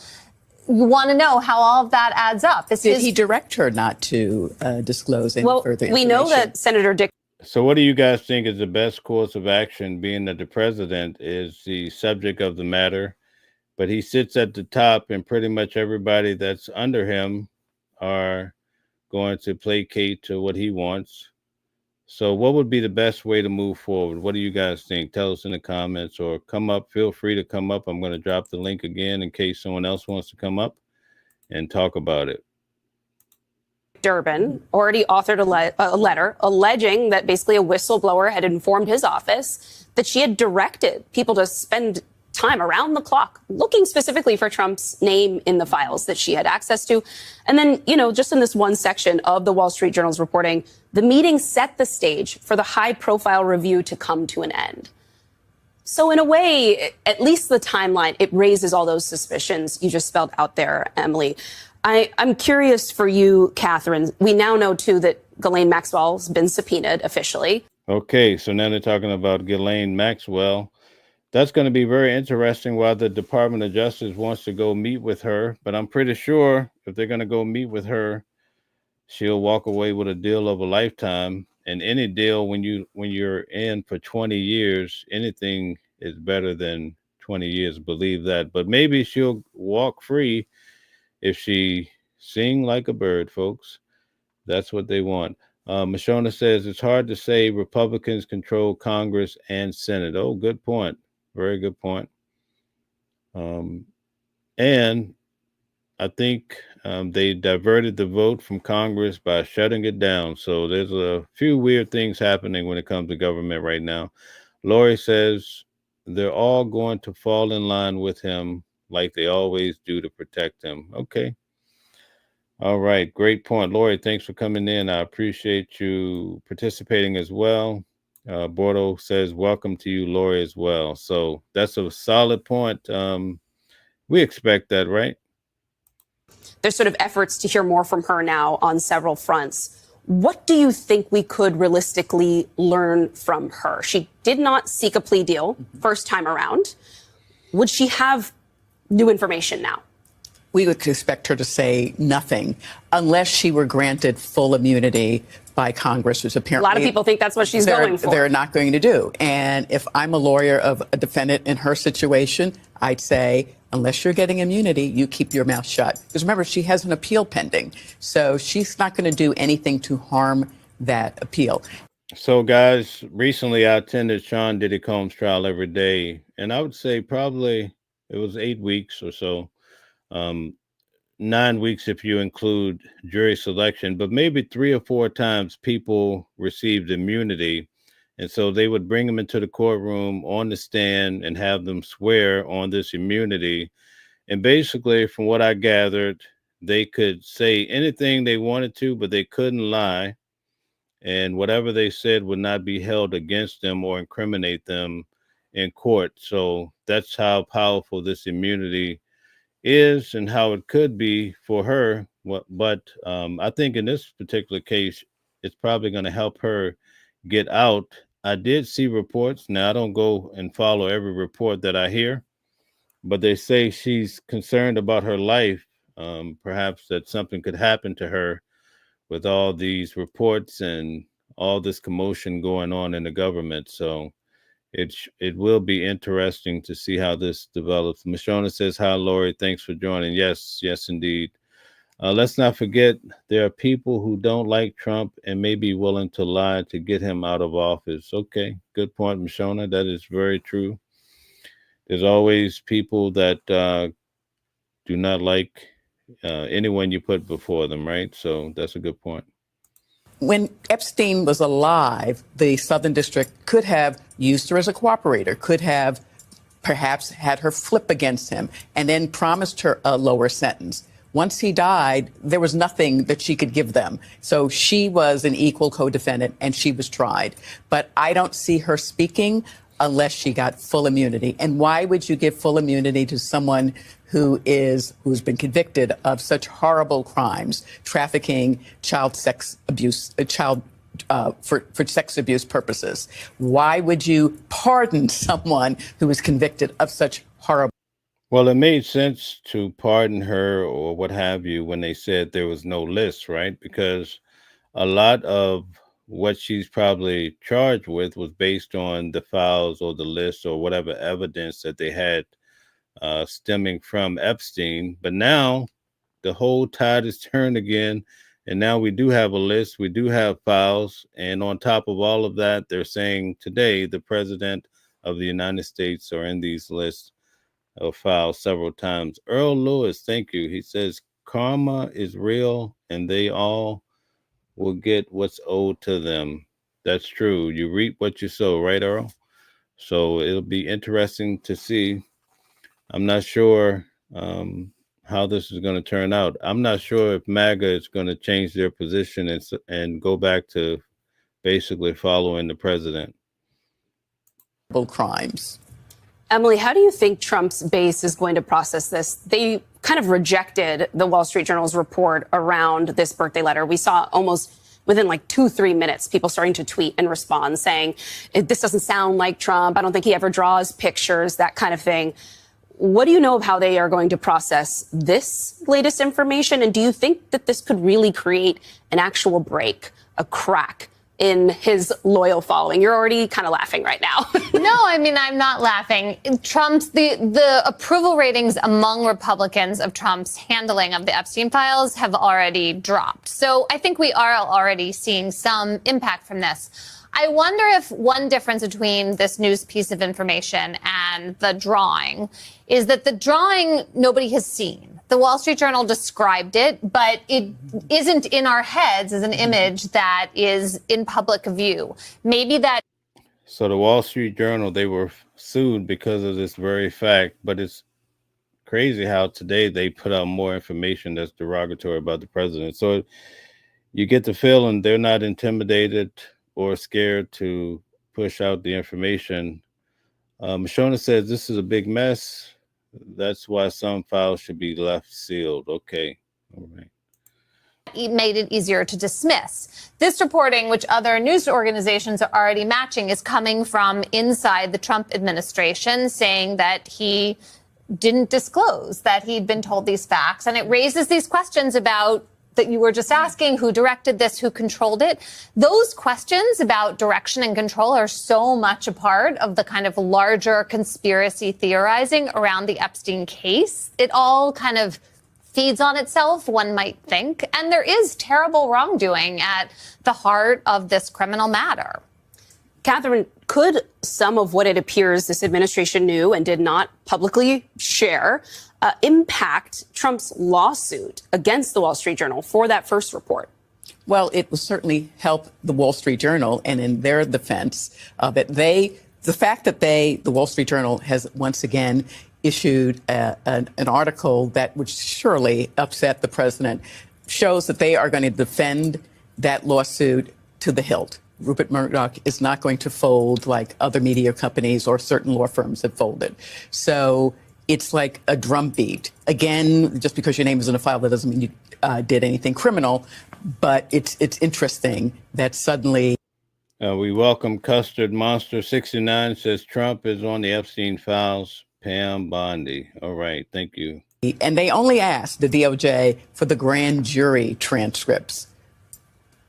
you want to know how all of that adds up. Did he direct her not to disclose any further information? We know that Senator Dick. So what do you guys think is the best course of action, being that the president is the subject of the matter, but he sits at the top and pretty much everybody that's under him are going to placate to what he wants? So what would be the best way to move forward? What do you guys think? Tell us in the comments or come up. Feel free to come up. I'm going to drop the link again in case someone else wants to come up and talk about it. Durbin already authored a letter alleging that basically a whistleblower had informed his office that she had directed people to spend time around the clock looking specifically for Trump's name in the files that she had access to. And then, just in this one section of the Wall Street Journal's reporting, the meeting set the stage for the high-profile review to come to an end. So in a way, at least the timeline, it raises all those suspicions you just spelled out there, Emily. I'm curious for you, Catherine. We now know, too, that Ghislaine Maxwell's been subpoenaed officially. Okay, so now they're talking about Ghislaine Maxwell. That's going to be very interesting why the Department of Justice wants to go meet with her. But I'm pretty sure if they're going to go meet with her, she'll walk away with a deal of a lifetime. And any deal, when you're in for 20 years, anything is better than 20 years. Believe that. But maybe she'll walk free if she sing like a bird, folks. That's what they want. Mashona says it's hard to say Republicans control Congress and Senate. Oh, good point. Very good point. And I think they diverted the vote from Congress by shutting it down. So there's a few weird things happening when it comes to government right now. Lori says they're all going to fall in line with him like they always do to protect him. Okay. All right. Great point. Lori, thanks for coming in. I appreciate you participating as well. Bordeaux says, welcome to you, Lori, as well. So that's a solid point. We expect that, right? There's sort of efforts to hear more from her now on several fronts. What do you think we could realistically learn from her? She did not seek a plea deal first time around. Would she have new information now? We would expect her to say nothing unless she were granted full immunity by Congress, which apparently a lot of people think that's what she's going for. They're not going to do. And if I'm a lawyer of a defendant in her situation, I'd say, unless you're getting immunity, you keep your mouth shut. Because remember, she has an appeal pending. So she's not going to do anything to harm that appeal. So, guys, recently I attended Sean Diddy Combs' trial every day. And I would say probably it was 8 weeks or so. 9 weeks if you include jury selection, but maybe 3 or 4 times people received immunity. And so they would bring them into the courtroom on the stand and have them swear on this immunity. And basically, from what I gathered, they could say anything they wanted to, but they couldn't lie. And whatever they said would not be held against them or incriminate them in court. So that's how powerful this immunity is and how it could be for her. But I think in this particular case, it's probably going to help her get out. I did see reports. Now, I don't go and follow every report that I hear, but they say she's concerned about her life. Perhaps that something could happen to her with all these reports and all this commotion going on in the government. So it will be interesting to see how this develops. Mashona says, hi, Lori. Thanks for joining. Yes, indeed. Let's not forget there are people who don't like Trump and may be willing to lie to get him out of office. Okay, good point, Mashona. That is very true. There's always people that do not like anyone you put before them, right? So that's a good point. When Epstein was alive, the Southern District could have used her as a cooperator, could have perhaps had her flip against him, and then promised her a lower sentence. Once he died, there was nothing that she could give them. So she was an equal co-defendant, and she was tried. But I don't see her speaking unless she got full immunity. And why would you give full immunity to someone who's been convicted of such horrible crimes, trafficking, child sex abuse, for sex abuse purposes? Why would you pardon someone who was convicted of such horrible? Well, it made sense to pardon her or what have you when they said there was no list, right? Because a lot of what she's probably charged with was based on the files or the list or whatever evidence that they had stemming from Epstein. But now the whole tide is turned again. And now we do have a list. We do have files. And on top of all of that, they're saying today the president of the United States are in these lists of files several times. Earl Lewis, thank you. He says karma is real and they all will get what's owed to them. That's true. You reap what you sow, right, Earl? So it'll be interesting to see. I'm not sure how this is going to turn out. I'm not sure if MAGA is going to change their position and go back to basically following the president. Crimes. Emily, how do you think Trump's base is going to process this? They kind of rejected the Wall Street Journal's report around this birthday letter. We saw almost within like 2-3 minutes, people starting to tweet and respond saying, this doesn't sound like Trump. I don't think he ever draws pictures, that kind of thing. What do you know of how they are going to process this latest information? And do you think that this could really create an actual break, a crack in his loyal following? You're already kind of laughing right now. No, I mean, I'm not laughing. The approval ratings among Republicans of Trump's handling of the Epstein files have already dropped. So I think we are already seeing some impact from this. I wonder if one difference between this news piece of information and the drawing is that the drawing nobody has seen. The Wall Street Journal described it, but it isn't in our heads as an image that is in public view. Maybe that. So the Wall Street Journal, they were sued because of this very fact, but it's crazy how today they put out more information that's derogatory about the president. So you get the feeling they're not intimidated or scared to push out the information. Mashona says this is a big mess. That's why some files should be left sealed. Okay. All right. It made it easier to dismiss. This reporting, which other news organizations are already matching, is coming from inside the Trump administration, saying that he didn't disclose that he'd been told these facts. And it raises these questions about that you were just asking, who directed this, who controlled it. Those questions about direction and control are so much a part of the kind of larger conspiracy theorizing around the Epstein case. It all kind of feeds on itself, one might think. And there is terrible wrongdoing at the heart of this criminal matter. Catherine, could some of what it appears this administration knew and did not publicly share impact Trump's lawsuit against the Wall Street Journal for that first report? Well, it will certainly help the Wall Street Journal, and in their defense of it, the fact that the Wall Street Journal has once again issued an article that would surely upset the president shows that they are going to defend that lawsuit to the hilt. Rupert Murdoch is not going to fold like other media companies or certain law firms have folded. So it's like a drumbeat. Again, just because your name is in a file, that doesn't mean you did anything criminal. But it's interesting that suddenly. We welcome Custard Monster 69 says Trump is on the Epstein files. Pam Bondi. All right. Thank you. And they only asked the DOJ for the grand jury transcripts.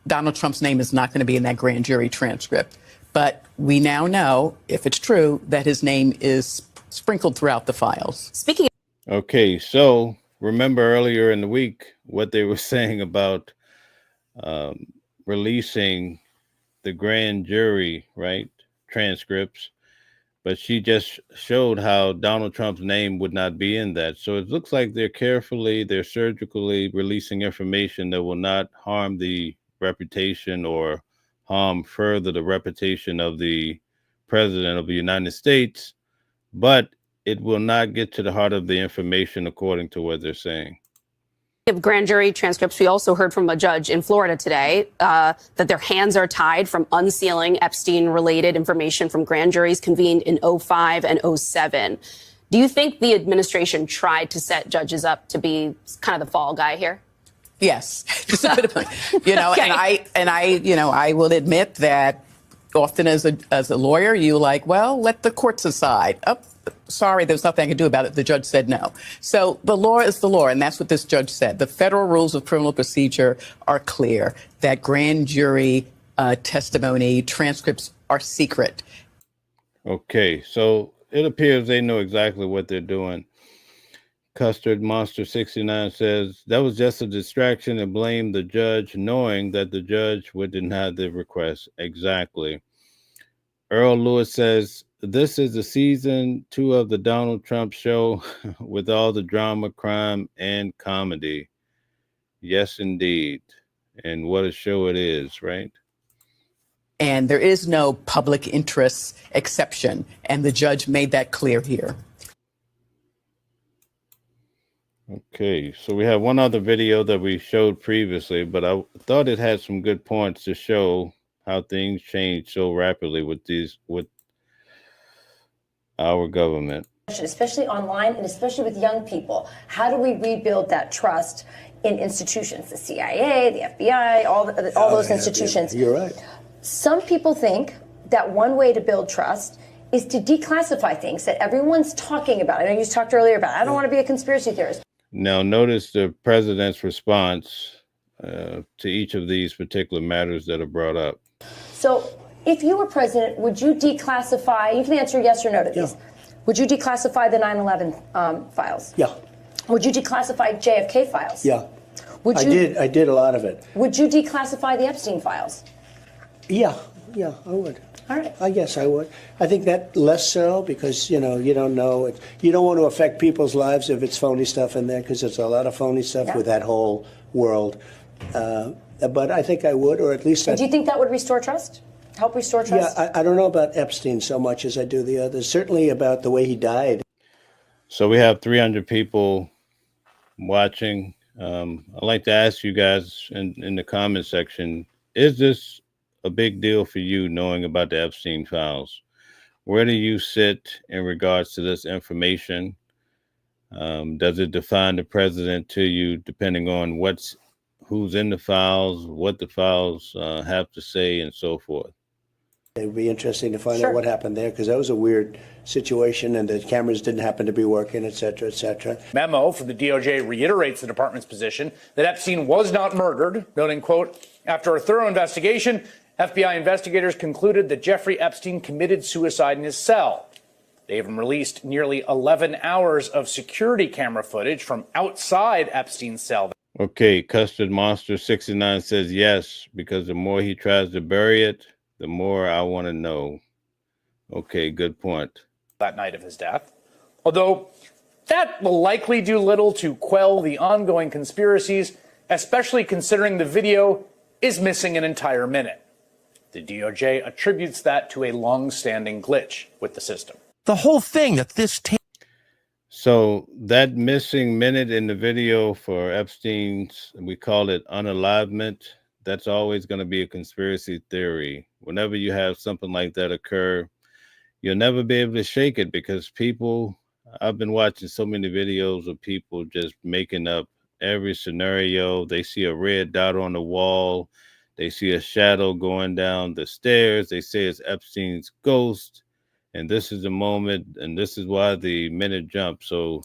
Donald Trump's name is not going to be in that grand jury transcript. But we now know, if it's true, that his name is sprinkled throughout the files. Speaking Okay, so remember earlier in the week what they were saying about releasing the grand jury, right, transcripts, but she just showed how Donald Trump's name would not be in that. So it looks like they're surgically releasing information that will not harm the reputation or harm further the reputation of the president of the United States, but it will not get to the heart of the information according to what they're saying. of grand jury transcripts, we also heard from a judge in Florida today that their hands are tied from unsealing Epstein-related information from grand juries convened in 2005 and 2007. Do you think the administration tried to set judges up to be kind of the fall guy here? Yes, just a bit of, okay. and I will admit that often as a lawyer, you like, well, let the courts decide. Oh, sorry, there's nothing I can do about it. The judge said no. So the law is the law, and that's what this judge said. The federal rules of criminal procedure are clear that grand jury testimony transcripts are secret. Okay, so it appears they know exactly what they're doing. Custard Monster 69 says that was just a distraction and blamed the judge, knowing that the judge would deny the request. Exactly. Earl Lewis says this is the season 2 of the Donald Trump show with all the drama, crime, and comedy. Yes, indeed. And what a show it is, right? And there is no public interest exception. And the judge made that clear here. Okay, so we have one other video that we showed previously, but I thought it had some good points to show how things change so rapidly with our government. Especially online and especially with young people. How do we rebuild that trust in institutions, the CIA, the FBI, all those institutions? You're right. Some people think that one way to build trust is to declassify things that everyone's talking about. I know you talked earlier about, I don't want to be a conspiracy theorist. Now, notice the president's response to each of these particular matters that are brought up. So if you were president, would you declassify, you can answer yes or no to these. Yeah. Would you declassify the 9/11 files? Yeah. Would you declassify JFK files? Yeah. Would you, I did a lot of it. Would you declassify the Epstein files? Yeah, I would. All right. I guess I would. I think that less so because, you don't know. You don't want to affect people's lives if it's phony stuff in there because there's a lot of phony stuff with that whole world. But I think I would, or at least do you think that would restore trust? Help restore trust? Yeah, I don't know about Epstein so much as I do the others. Certainly about the way he died. So we have 300 people watching. I'd like to ask you guys in the comment section, is this a big deal for you knowing about the Epstein files? Where do you sit in regards to this information? Does it define the president to you depending on who's in the files, what the files have to say, and so forth? It would be interesting to find out what happened there because that was a weird situation and the cameras didn't happen to be working, et cetera, et cetera. Memo from the DOJ reiterates the department's position that Epstein was not murdered, noting, quote, after a thorough investigation, FBI investigators concluded that Jeffrey Epstein committed suicide in his cell. They even released nearly 11 hours of security camera footage from outside Epstein's cell. Okay, Custard Monster 69 says yes, because the more he tries to bury it, the more I want to know. Okay, good point. That night of his death. Although that will likely do little to quell the ongoing conspiracies, especially considering the video is missing an entire minute. The DOJ attributes that to a long-standing glitch with the system. The whole thing that this tape. So that missing minute in the video for Epstein's, we call it unalivement, that's always going to be a conspiracy theory. Whenever you have something like that occur, you'll never be able to shake it because I've been watching so many videos of people just making up every scenario. They see a red dot on the wall. They see a shadow going down the stairs. They say it's Epstein's ghost. And this is the moment, and this is why the minute jumped. So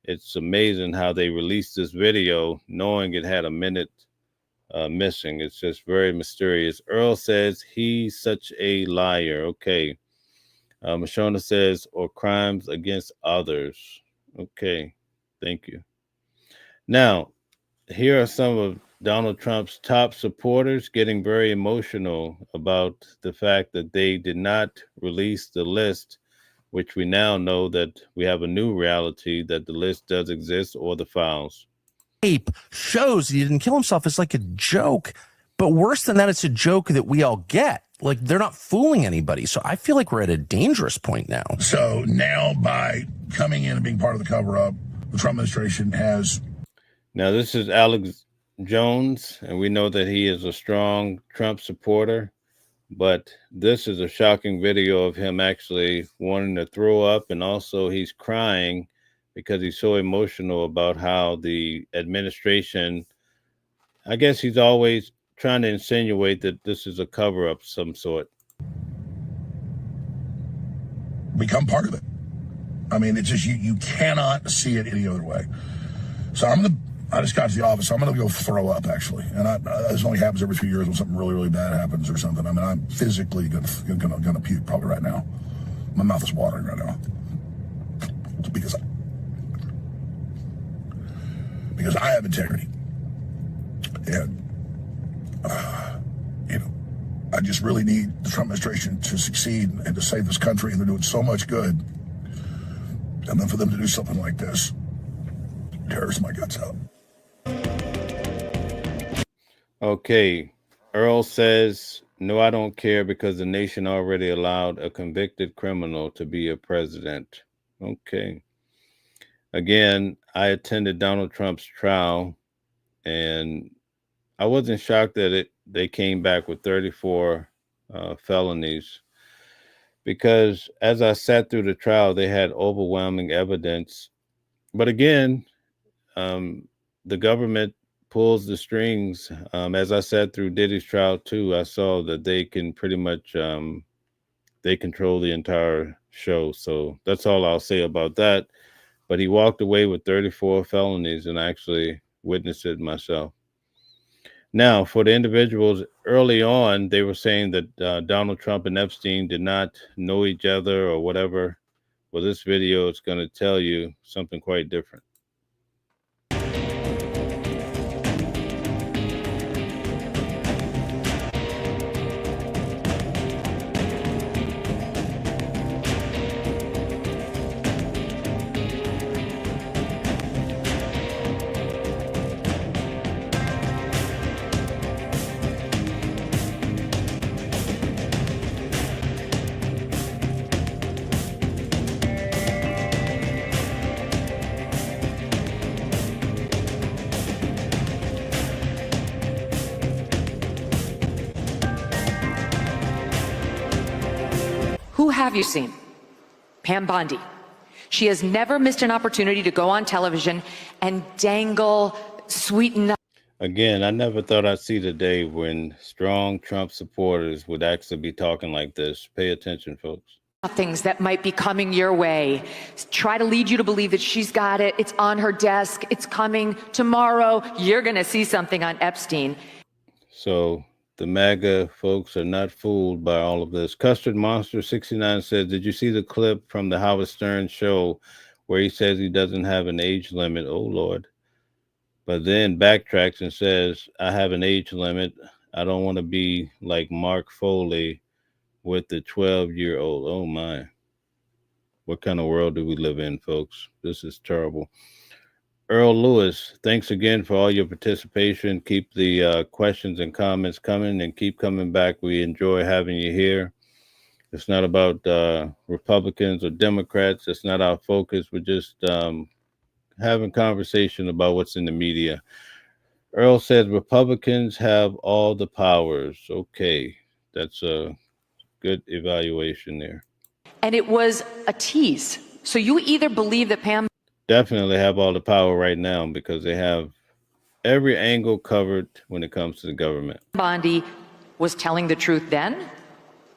it's amazing how they released this video knowing it had a minute missing. It's just very mysterious. Earl says he's such a liar. Okay. Mashona says, or crimes against others. Okay. Thank you. Now, here are some of Donald Trump's top supporters getting very emotional about the fact that they did not release the list, which we now know that we have a new reality that the list does exist, or the files. Tape shows he didn't kill himself. It's like a joke. But worse than that, it's a joke that we all get. Like, they're not fooling anybody. So I feel like we're at a dangerous point now. So now, by coming in and being part of the cover-up, the Trump administration has... Now, this is Alex Jones, and we know that he is a strong Trump supporter. But this is a shocking video of him actually wanting to throw up, and also he's crying because he's so emotional about how the administration, I guess he's always trying to insinuate that this is a cover-up of some sort. Become part of it. I mean, it's just, you cannot see it any other way. So I just got to the office. So I'm going to go throw up, actually. And this only happens every few years when something really, really bad happens or something. I mean, I'm physically going to puke probably right now. My mouth is watering right now. Because I have integrity. And, I just really need the Trump administration to succeed and to save this country. And they're doing so much good. And then for them to do something like this tears my guts out. Okay. Earl says, no, I don't care because the nation already allowed a convicted criminal to be a president. Okay. Again, I attended Donald Trump's trial, and I wasn't shocked that they came back with 34 felonies, because as I sat through the trial, they had overwhelming evidence. But again, the government pulls the strings. As I sat through Diddy's trial too, I saw that they can pretty much they control the entire show. So that's all I'll say about that. But he walked away with 34 felonies, and I actually witnessed it myself. Now, for the individuals early on, they were saying that Donald Trump and Epstein did not know each other or whatever. Well, this video is going to tell you something quite different. Who have you seen? Pam Bondi. She has never missed an opportunity to go on television and dangle sweet nuts. Again, I never thought I'd see the day when strong Trump supporters would actually be talking like this. Pay attention, folks. Things that might be coming your way. Try to lead you to believe that she's got it. It's on her desk. It's coming tomorrow. You're going to see something on Epstein. So the MAGA folks are not fooled by all of this. Custard Monster 69 says, did you see the clip from the Howard Stern show where he says he doesn't have an age limit? Oh, Lord. But then backtracks and says, I have an age limit. I don't want to be like Mark Foley with the 12-year-old. Oh, my. What kind of world do we live in, folks? This is terrible. Earl Lewis, thanks again for all your participation. Keep the questions and comments coming, and keep coming back. We enjoy having you here. It's not about Republicans or Democrats. It's not our focus. We're just having conversation about what's in the media. Earl says Republicans have all the powers. Okay, that's a good evaluation there. And it was a tease. So you either believe that Pam definitely have all the power right now because they have every angle covered when it comes to the government. Bondi was telling the truth then,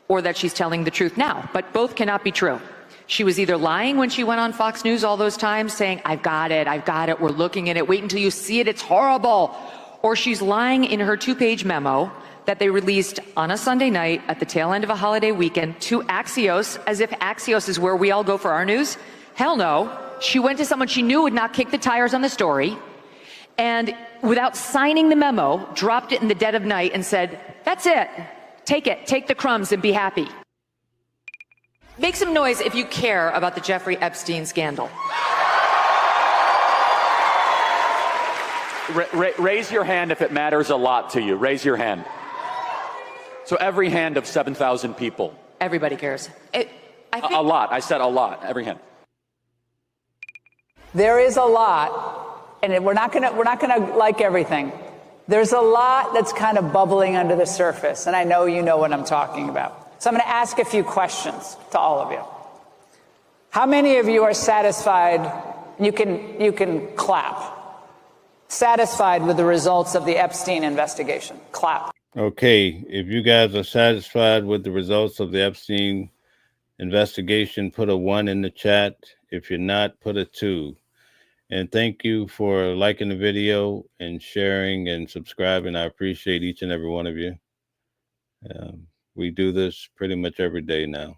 or that she's telling the truth now, but both cannot be true. She was either lying when she went on Fox News all those times saying, I've got it, we're looking at it, wait until you see it, it's horrible. or she's lying in her 2-page memo that they released on a Sunday night at the tail end of a holiday weekend to Axios, as if Axios is where we all go for our news. Hell no. She went to someone she knew would not kick the tires on the story, and without signing the memo, dropped it in the dead of night and said, that's it. Take the crumbs and be happy. Make some noise if you care about the Jeffrey Epstein scandal. Raise your hand if it matters a lot to you. Raise your hand. So every hand of 7,000 people. Everybody cares. A lot. I said a lot. Every hand. There is a lot, and we're not gonna like everything. There's a lot that's kind of bubbling under the surface, and I know you know what I'm talking about. So I'm going to ask a few questions to all of you. How many of you are satisfied? You can clap. Satisfied with the results of the Epstein investigation? Clap. Okay, if you guys are satisfied with the results of the Epstein investigation, put a 1 in the chat. If you're not, put a 2. And thank you for liking the video and sharing and subscribing. I appreciate each and every one of you. We do this pretty much every day now.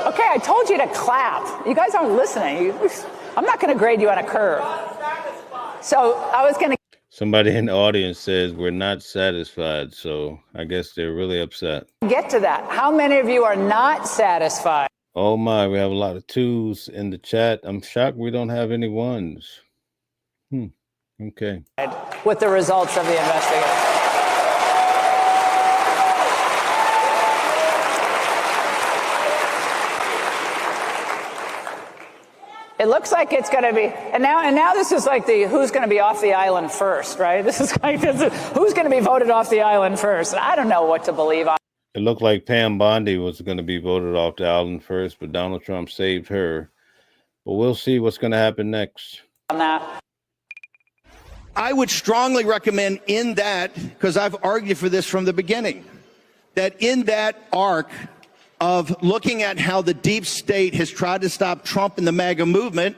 Okay, I told you to clap. You guys aren't listening. I'm not going to grade you on a curve. So I was going to. Somebody in the audience says we're not satisfied, so I guess they're really upset. Get to that. How many of you are not satisfied? Oh my, we have a lot of 2s in the chat. I'm shocked we don't have any 1s. Okay. With the results of the investigation. It looks like it's going to be, and now this is like the who's going to be off the island first, right? This is who's going to be voted off the island first. And I don't know what to believe on. It looked like Pam Bondi was going to be voted off the island first, but Donald Trump saved her. But we'll see what's going to happen next. On that. I would strongly recommend in that, because I've argued for this from the beginning, that in that arc of looking at how the deep state has tried to stop Trump and the MAGA movement,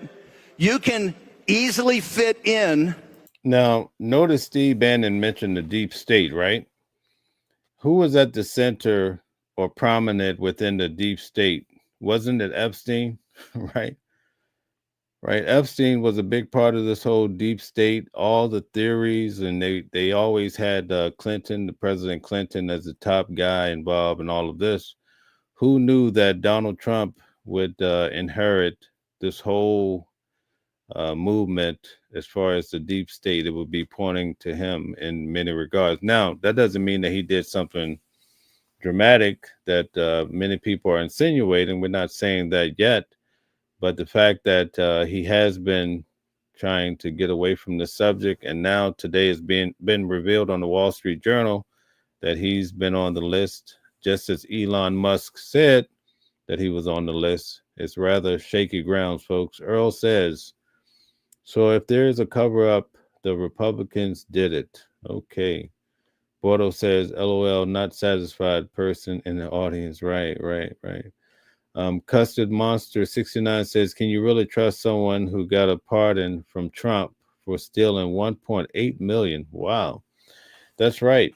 you can easily fit in. Now, notice Steve Bannon mentioned the deep state, right? Who was at the center or prominent within the deep state? Wasn't it Epstein, right? Right. Epstein was a big part of this whole deep state, all the theories, and they always had Clinton, the President Clinton, as the top guy involved in all of this. Who knew that Donald Trump would inherit this whole movement as far as the deep state? It would be pointing to him in many regards. Now, that doesn't mean that he did something dramatic that many people are insinuating. We're not saying that yet. But the fact that he has been trying to get away from the subject, and now today has been revealed on the Wall Street Journal that he's been on the list, just as Elon Musk said that he was on the list. It's rather shaky grounds, folks. Earl says, so if there is a cover-up, the Republicans did it. Okay. Bordeaux says, LOL, not satisfied person in the audience. Right. Custard Monster 69 says, can you really trust someone who got a pardon from Trump for stealing 1.8 million? Wow. That's right.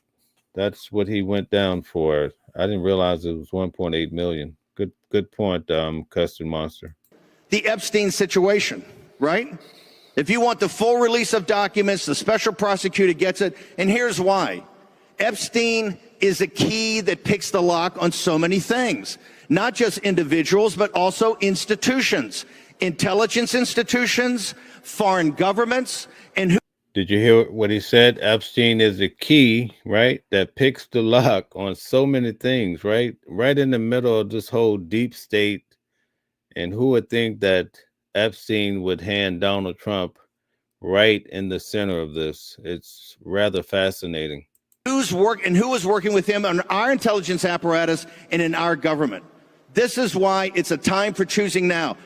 That's what he went down for. I didn't realize it was 1.8 million. Good point, Custard Monster. The Epstein situation, right? If you want the full release of documents, the special prosecutor gets it. And here's why. Epstein is a key that picks the lock on so many things. Not just individuals, but also institutions, intelligence institutions, foreign governments, and who. Did you hear what he said? Epstein is a key, right? That picks the lock on so many things, right? Right in the middle of this whole deep state. And who would think that Epstein would hand Donald Trump right in the center of this? It's rather fascinating. Who was working with him on our intelligence apparatus and in our government. This is why it's a time for choosing now.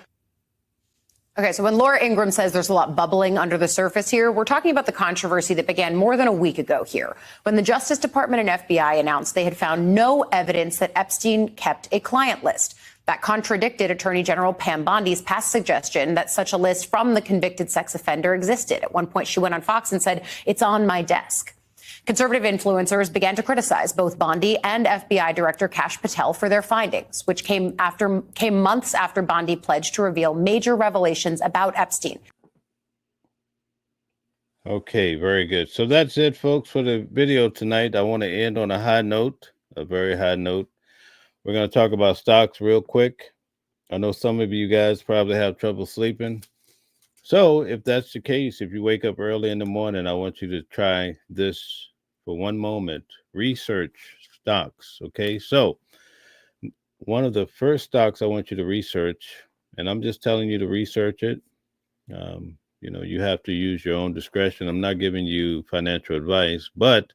Okay, so when Laura Ingraham says there's a lot bubbling under the surface here, we're talking about the controversy that began more than a week ago here, when the Justice Department and FBI announced they had found no evidence that Epstein kept a client list. That contradicted Attorney General Pam Bondi's past suggestion that such a list from the convicted sex offender existed. At one point, she went on Fox and said, "It's on my desk." Conservative influencers began to criticize both Bondi and FBI Director Kash Patel for their findings, which came months after Bondi pledged to reveal major revelations about Epstein. Okay, very good. So that's it, folks, for the video tonight. I want to end on a high note, a very high note. We're going to talk about stocks real quick. I know some of you guys probably have trouble sleeping. So if that's the case, if you wake up early in the morning, I want you to try this for one moment. Research stocks, okay? So one of the first stocks I want you to research, and I'm just telling you to research it. You have to use your own discretion. I'm not giving you financial advice, but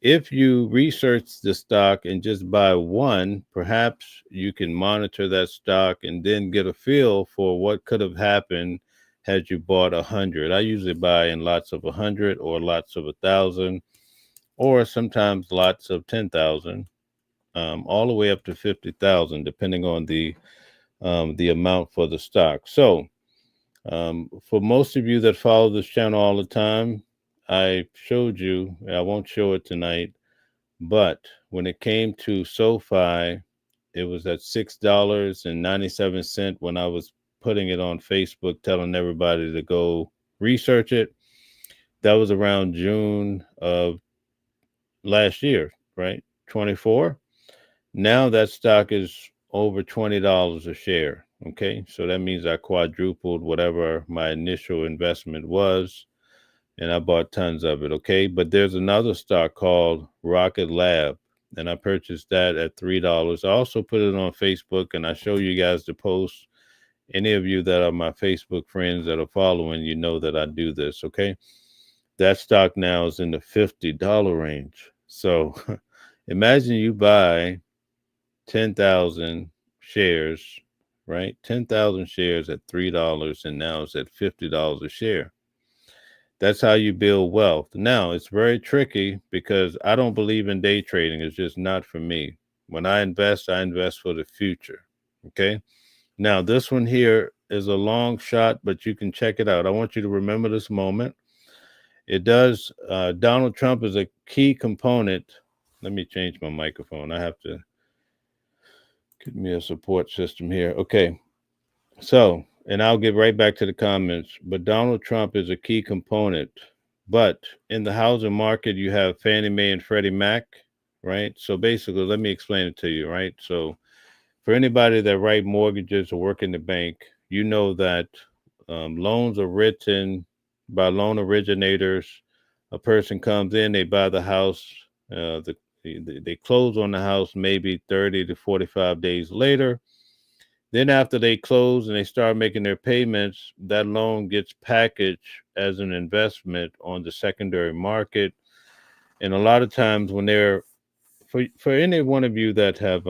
if you research the stock and just buy one, perhaps you can monitor that stock and then get a feel for what could have happened had you bought 100. I usually buy in lots of 100 or lots of 1,000, or sometimes lots of 10,000, all the way up to 50,000, depending on the amount for the stock. So for most of you that follow this channel all the time, I showed you, I won't show it tonight, but when it came to SoFi, it was at $6.97 when I was putting it on Facebook, telling everybody to go research it. That was around June of last year, right? 24. Now that stock is over $20 a share. Okay, so that means I quadrupled whatever my initial investment was, and I bought tons of it. Okay, but there's another stock called Rocket Lab, and I purchased that at $3. I also put it on Facebook, and I show you guys the post. Any of you that are my Facebook friends that are following, you know that I do this. Okay, that stock now is in the $50 range. So imagine you buy 10,000 shares, right? 10,000 shares at $3, and now it's at $50 a share. That's how you build wealth. Now, it's very tricky because I don't believe in day trading. It's just not for me. When I invest for the future. Okay. Now, this one here is a long shot, but you can check it out. I want you to remember this moment. It does. Donald Trump is a key component. Let me change my microphone. I have to get me a support system here. Okay. So, and I'll get right back to the comments, but Donald Trump is a key component. But in the housing market, you have Fannie Mae and Freddie Mac, right? So basically, let me explain it to you, right? So for anybody that write mortgages or work in the bank, you know that loans are written by loan originators. A person comes in, they buy the house, they close on the house maybe 30 to 45 days later. Then after they close and they start making their payments, that loan gets packaged as an investment on the secondary market. And a lot of times when they're, for any one of you that have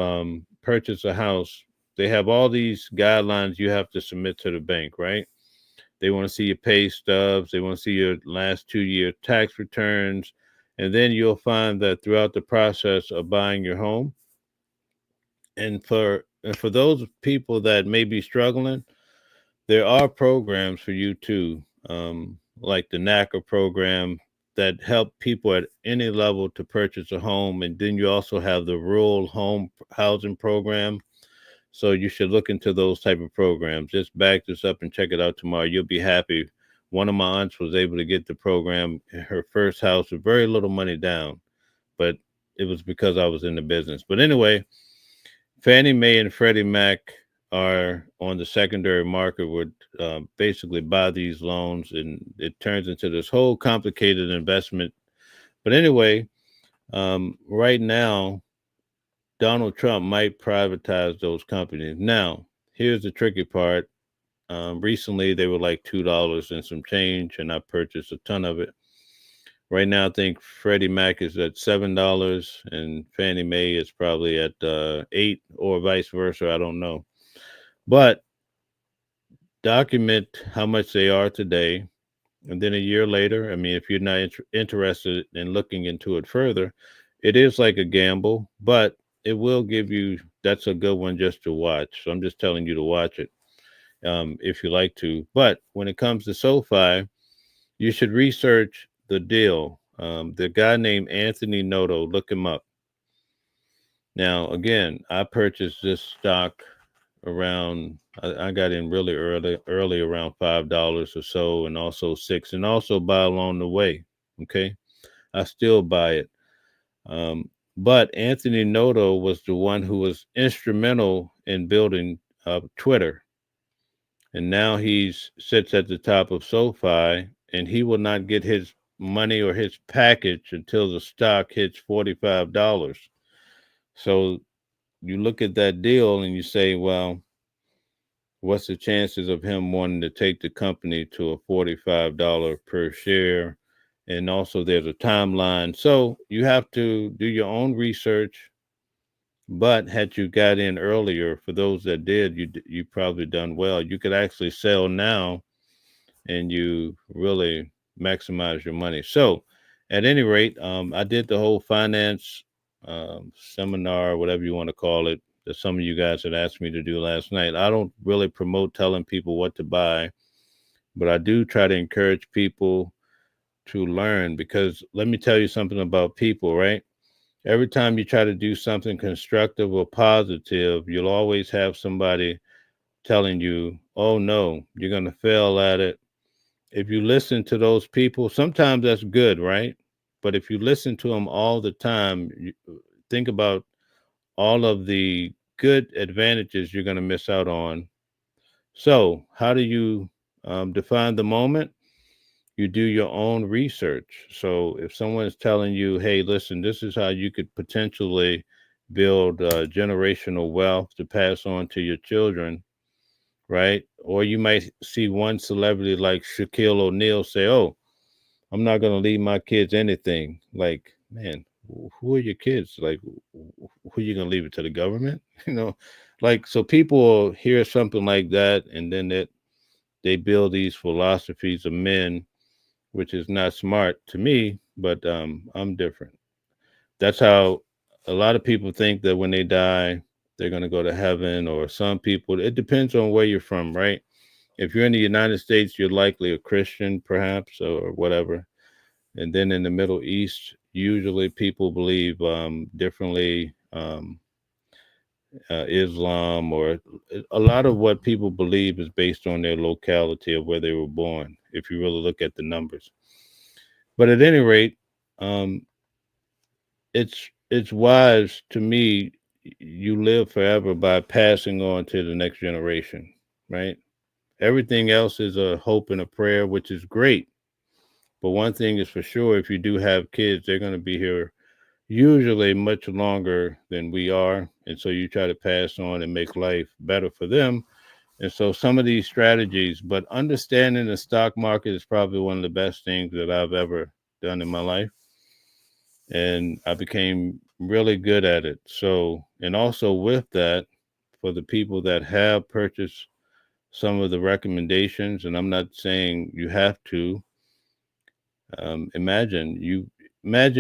purchased a house, they have all these guidelines you have to submit to the bank, right? They want to see your pay stubs. They want to see your last 2-year tax returns. And then you'll find that throughout the process of buying your home, and for those people that may be struggling, there are programs for you too, like the NACA program that help people at any level to purchase a home. And then you also have the rural home housing program. So you should look into those type of programs. Just back this up and check it out tomorrow. You'll be happy. One of my aunts was able to get the program, her first house with very little money down, but it was because I was in the business. But anyway, Fannie Mae and Freddie Mac are on the secondary market, would basically buy these loans, and it turns into this whole complicated investment. But anyway, right now, Donald Trump might privatize those companies. Now, here's the tricky part. Recently, they were like $2 and some change, and I purchased a ton of it. Right now, I think Freddie Mac is at $7 and Fannie Mae is probably at $8, or vice versa. I don't know. But document how much they are today. And then a year later, I mean, if you're not interested in looking into it further, it is like a gamble. But it will give you. That's a good one just to watch. So I'm just telling you to watch it if you like to. But when it comes to SoFi, you should research the deal. The guy named Anthony Noto, look him up. Now, again, I purchased this stock around. I got in really early around $5 or so, and also six, and also buy along the way. Okay, I still buy it. But Anthony Noto was the one who was instrumental in building Twitter, and now he's sits at the top of SoFi, and he will not get his money or his package until the stock hits $45. So you look at that deal and you say, well, what's the chances of him wanting to take the company to a $45 per share? And also there's a timeline. So you have to do your own research. But had you got in earlier, for those that did, you probably done well. You could actually sell now and you really maximize your money. So at any rate, I did the whole finance seminar, whatever you want to call it, that some of you guys had asked me to do last night. I don't really promote telling people what to buy, but I do try to encourage people to learn, because let me tell you something about people, right? Every time you try to do something constructive or positive, you'll always have somebody telling you, oh no, you're going to fail at it. If you listen to those people, sometimes that's good, right? But if you listen to them all the time, think about all of the good advantages you're going to miss out on. So, how do you define the moment? You do your own research. So, if someone's telling you, hey, listen, this is how you could potentially build generational wealth to pass on to your children, right? Or you might see one celebrity like Shaquille O'Neal say, oh, I'm not going to leave my kids anything. Like, man, who are your kids? Like, who are you going to leave it to the government? You know, like, so people will hear something like that, and then they build these philosophies of men, which is not smart to me, but I'm different. That's how a lot of people think that when they die, they're going to go to heaven, or some people, it depends on where you're from, right? If you're in the United States, you're likely a Christian, perhaps, or whatever. And then in the Middle East, usually people believe differently, Islam, or a lot of what people believe is based on their locality of where they were born, if you really look at the numbers. But at any rate, um, it's wise to me. You live forever by passing on to the next generation, right? Everything else is a hope and a prayer, which is great. But one thing is for sure, if you do have kids, they're going to be here usually much longer than we are. And so you try to pass on and make life better for them. And so some of these strategies, but understanding the stock market is probably one of the best things that I've ever done in my life. And I became really good at it. So, and also with that, for the people that have purchased some of the recommendations, and I'm not saying you have to, imagine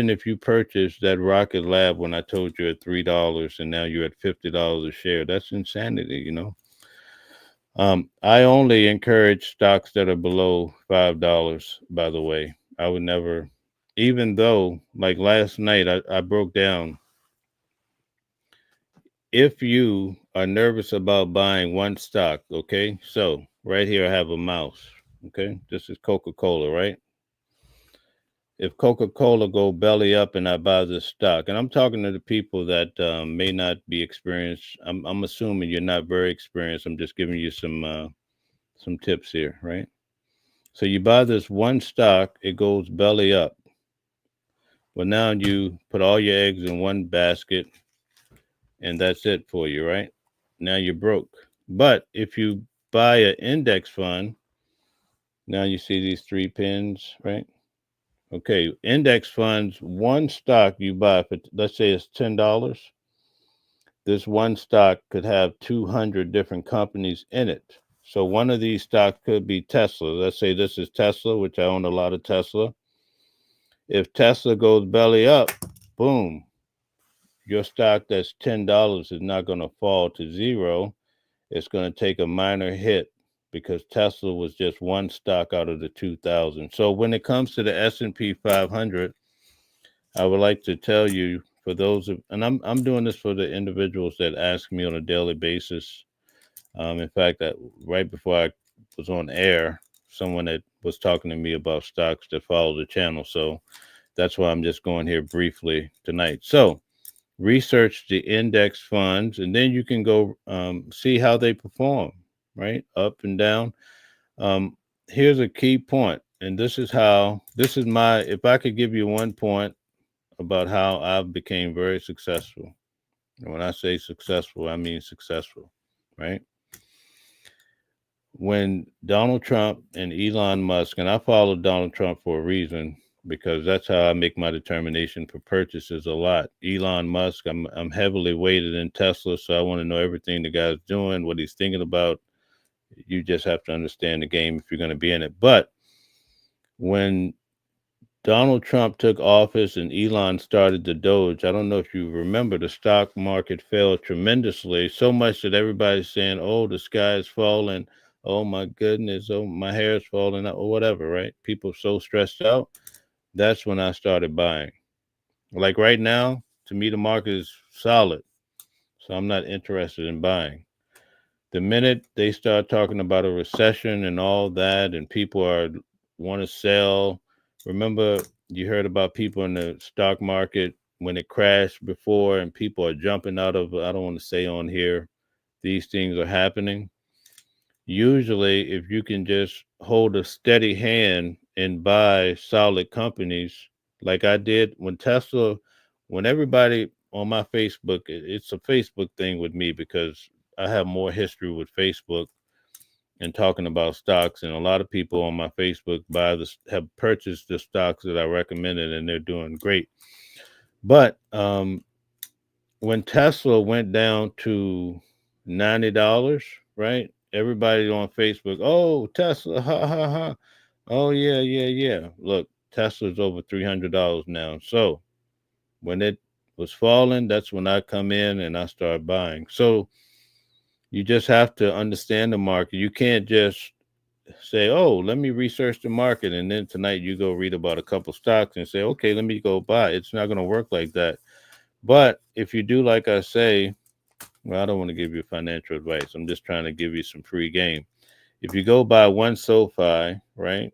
if you purchased that Rocket Lab when I told you at $3 and now you're at $50 a share. That's insanity, you know. I only encourage stocks that are below $5, by the way. I would never, even though, like last night, I broke down. If you are nervous about buying one stock, okay, so right here I have a mouse, okay, this is Coca-Cola, right? If Coca-Cola go belly up and I buy this stock, and I'm talking to the people that may not be experienced. I'm assuming you're not very experienced. I'm just giving you some tips here, right? So you buy this one stock, it goes belly up. Well, now you put all your eggs in one basket, and that's it for you, right? Now you're broke. But if you buy an index fund, now you see these three pins, right? Okay, index funds, one stock you buy for, let's say it's $10. This one stock could have 200 different companies in it. So one of these stocks could be Tesla. Let's say this is Tesla, which I own a lot of Tesla. If Tesla goes belly up, boom, your stock that's $10 is not going to fall to zero. It's going to take a minor hit because Tesla was just one stock out of the 2,000. So when it comes to the S&P 500, I would like to tell you, for those of, and I'm doing this for the individuals that ask me on a daily basis. In fact, that right before I was on air, someone that was talking to me about stocks that follow the channel. So that's why I'm just going here briefly tonight. So research the index funds, and then you can go see how they perform, right? Up and down. Here's a key point, and this is my, if I could give you one point about how I became very successful. And when I say successful, I mean successful, right? When Donald Trump and Elon Musk, and I followed Donald Trump for a reason, because that's how I make my determination for purchases a lot. Elon Musk, I'm heavily weighted in Tesla, so I want to know everything the guy's doing, what he's thinking about. You just have to understand the game if you're going to be in it. But when Donald Trump took office and Elon started the Doge, I don't know if you remember, the stock market fell tremendously, so much that everybody's saying, oh, the sky is falling. Oh, my goodness. Oh, my hair is falling out, or whatever, right? People are so stressed out. That's when I started buying. Like right now, to me, the market is solid. So I'm not interested in buying. The minute they start talking about a recession and all that, and people want to sell, remember you heard about people in the stock market when it crashed before, and people are jumping out of, I don't want to say on here, these things are happening. Usually, if you can just hold a steady hand and buy solid companies, like I did when Tesla, when everybody on my Facebook, it's a Facebook thing with me because I have more history with Facebook and talking about stocks, and a lot of people on my Facebook have purchased the stocks that I recommended, and they're doing great. But when Tesla went down to $90, right? Everybody on Facebook, oh, Tesla, ha ha ha. Oh yeah, yeah, yeah. Look, Tesla's over $300 now. So when it was falling, that's when I come in and I start buying. So you just have to understand the market. You can't just say, oh, let me research the market, and then tonight you go read about a couple stocks and say, okay, let me go buy. It's not going to work like that. But if you do, like I say, well, I don't want to give you financial advice. I'm just trying to give you some free game. If you go buy one SoFi, right,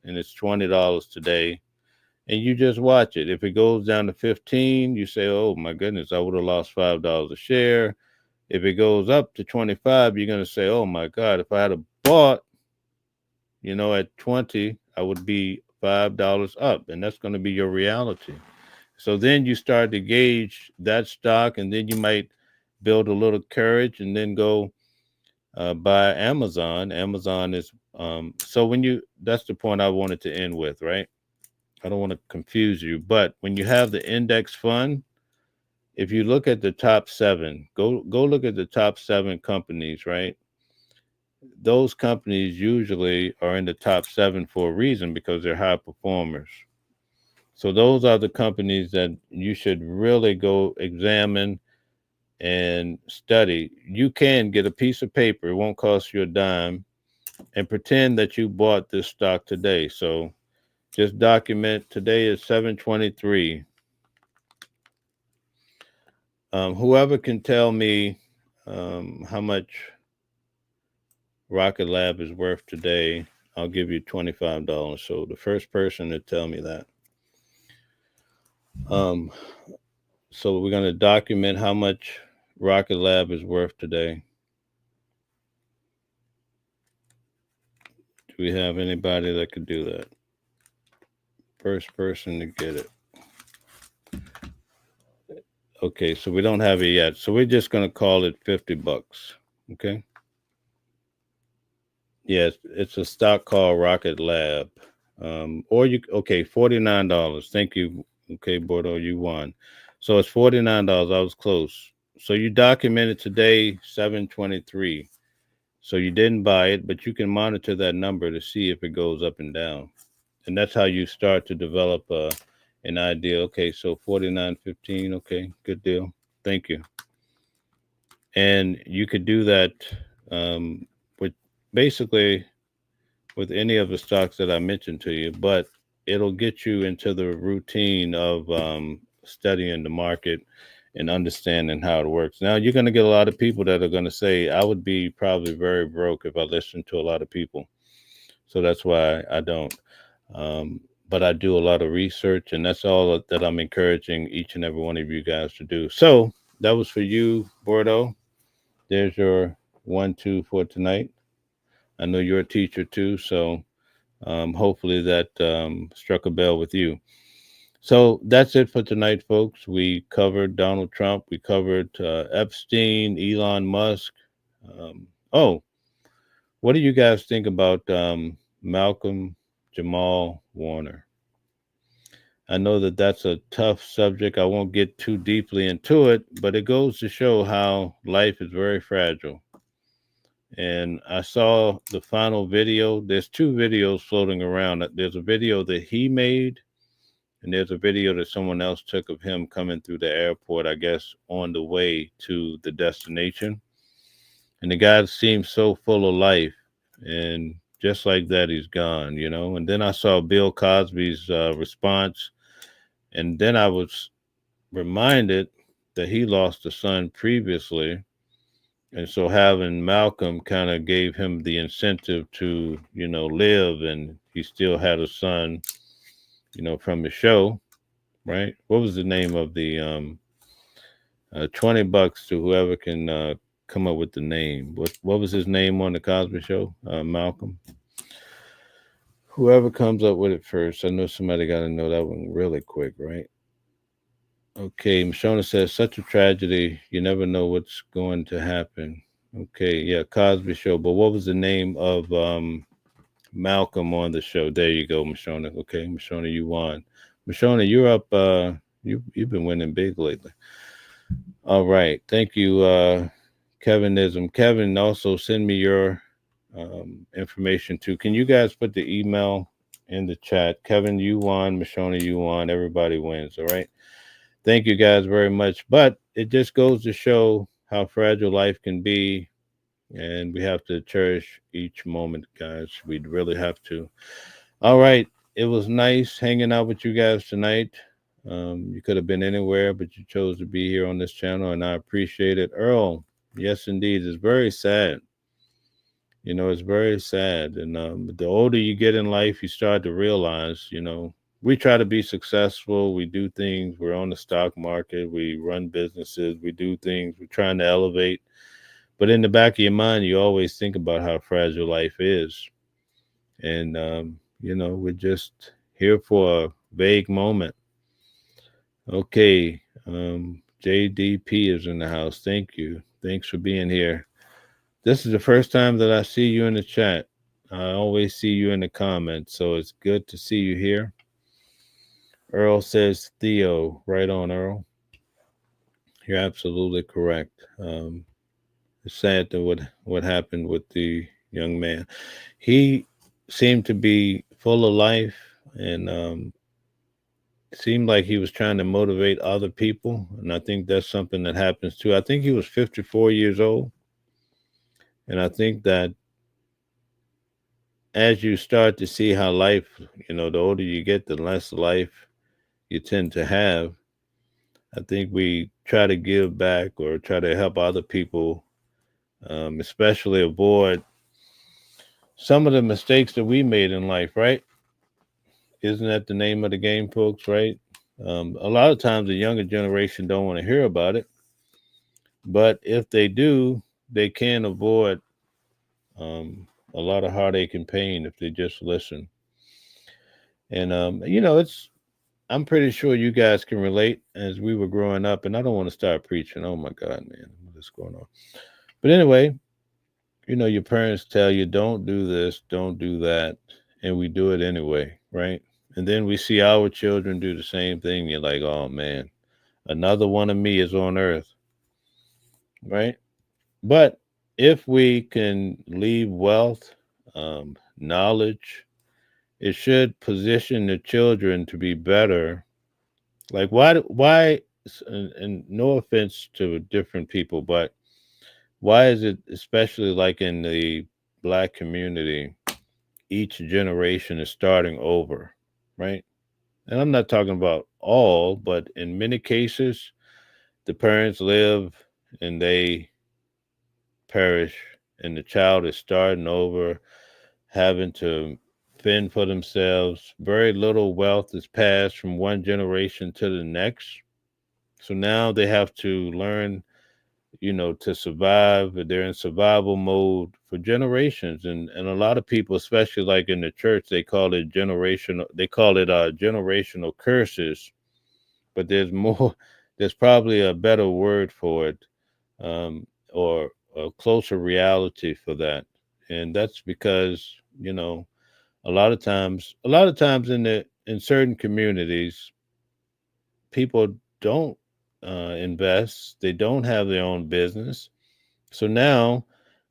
and it's $20 today, and you just watch it. If it goes down to 15, you say, oh my goodness, I would have lost $5 a share. If it goes up to 25, you're going to say, oh my God, if I had bought, at 20, I would be $5 up. And that's going to be your reality. So then you start to gauge that stock, and then you might build a little courage and then go buy Amazon. Amazon is, that's the point I wanted to end with, right? I don't want to confuse you, but when you have the index fund, if you look at the top 7, go look at the top 7 companies, right? Those companies usually are in the top 7 for a reason, because they're high performers. So those are the companies that you should really go examine and study. You can get a piece of paper, it won't cost you a dime, and pretend that you bought this stock today. So just document, today is 7/23. Whoever can tell me how much Rocket Lab is worth today, I'll give you $25. So the first person to tell me that. So we're going to document how much Rocket Lab is worth today. Do we have anybody that could do that? First person to get it. Okay, so we don't have it yet. So we're just going to call it $50. Okay. Yes, it's a stock called Rocket Lab. $49. Thank you. Okay, Bordeaux, you won. So it's $49. I was close. So you documented today, 7/23. So you didn't buy it, but you can monitor that number to see if it goes up and down. And that's how you start to develop an idea. Okay, so 49.15. Okay, good deal. Thank you. And you could do that with basically with any of the stocks that I mentioned to you, but it'll get you into the routine of studying the market and understanding how it works. Now, you're going to get a lot of people that are going to say, I would be probably very broke if I listened to a lot of people. So that's why I don't. But I do a lot of research, and that's all that I'm encouraging each and every one of you guys to do. So that was for you, Bordeaux. There's your 1-2 for tonight. I know you're a teacher too, so hopefully that struck a bell with you. So that's it for tonight, folks. We covered Donald Trump. We covered Epstein, Elon Musk. Oh, what do you guys think about Malcolm Jamal Warner? I know that that's a tough subject. I won't get too deeply into it, but it goes to show how life is very fragile. And I saw the final video. There's two videos floating around. There's a video that he made, and there's a video that someone else took of him coming through the airport, I guess, on the way to the destination. And the guy seems so full of life. And just like that, he's gone, you know. And then I saw Bill Cosby's response. And then I was reminded that he lost a son previously. And so having Malcolm kind of gave him the incentive to, you know, live. And he still had a son, you know, from the show, right? What was the name of the $20 to whoever can come up with the name? What was his name on the Cosby Show? Malcolm. Whoever comes up with it first. I know somebody got to know that one really quick, right? Okay, Mashona says, such a tragedy. You never know what's going to happen. Okay, yeah, Cosby Show. But what was the name of Malcolm on the show? There you go, Mashona. Okay, Mashona, you won. Mashona, you're up. You've been winning big lately. All right, thank you, Kevinism. Kevin, also send me your information too. Can you guys put the email in the chat? Kevin, you won. Mashona, you won. Everybody wins. All right. Thank you guys very much. But it just goes to show how fragile life can be. And we have to cherish each moment, guys. We'd really have to. All right. It was nice hanging out with you guys tonight. You could have been anywhere, but you chose to be here on this channel, and I appreciate it. Earl, yes, indeed. It's very sad. You know, it's very sad. And the older you get in life, you start to realize, you know, we try to be successful. We do things. We're on the stock market. We run businesses. We do things. We're trying to elevate. But in the back of your mind, you always think about how fragile life is. And, you know, we're just here for a vague moment. Okay. JDP is in the house. Thank you. Thanks for being here. This is the first time that I see you in the chat. I always see you in the comments. So it's good to see you here. Earl says Theo. Right on, Earl. You're absolutely correct. It's sad that what happened with the young man. He seemed to be full of life and seemed like he was trying to motivate other people. And I think that's something that happens too. I think he was 54 years old. And I think that as you start to see how life, you know, the older you get, the less life you tend to have. I think we try to give back or try to help other people, especially avoid some of the mistakes that we made in life, right? Isn't that the name of the game, folks, right? A lot of times the younger generation don't want to hear about it. But if they do, they can avoid a lot of heartache and pain if they just listen. And, you know, I'm pretty sure you guys can relate as we were growing up. And I don't want to start preaching. Oh, my God, man. What is going on? But anyway, you know, your parents tell you, don't do this, don't do that. And we do it anyway, right? And then we see our children do the same thing. You're like, oh, man, another one of me is on earth, right? But if we can leave wealth, knowledge, it should position the children to be better Like, why, and no offense to different people, but why is it, especially like in the black community, each generation is starting over, right? And I'm not talking about all, but in many cases, the parents live and they perish, and the child is starting over, having to fend for themselves. Very little wealth is passed from one generation to the next. So now they have to learn, to survive. They're in survival mode for generations. And a lot of people, especially like in the church, they call it generational curses. But there's more, there's probably a better word for it, or a closer reality for that. And that's because, a lot of times in certain communities, people don't invest. They don't have their own business. So now,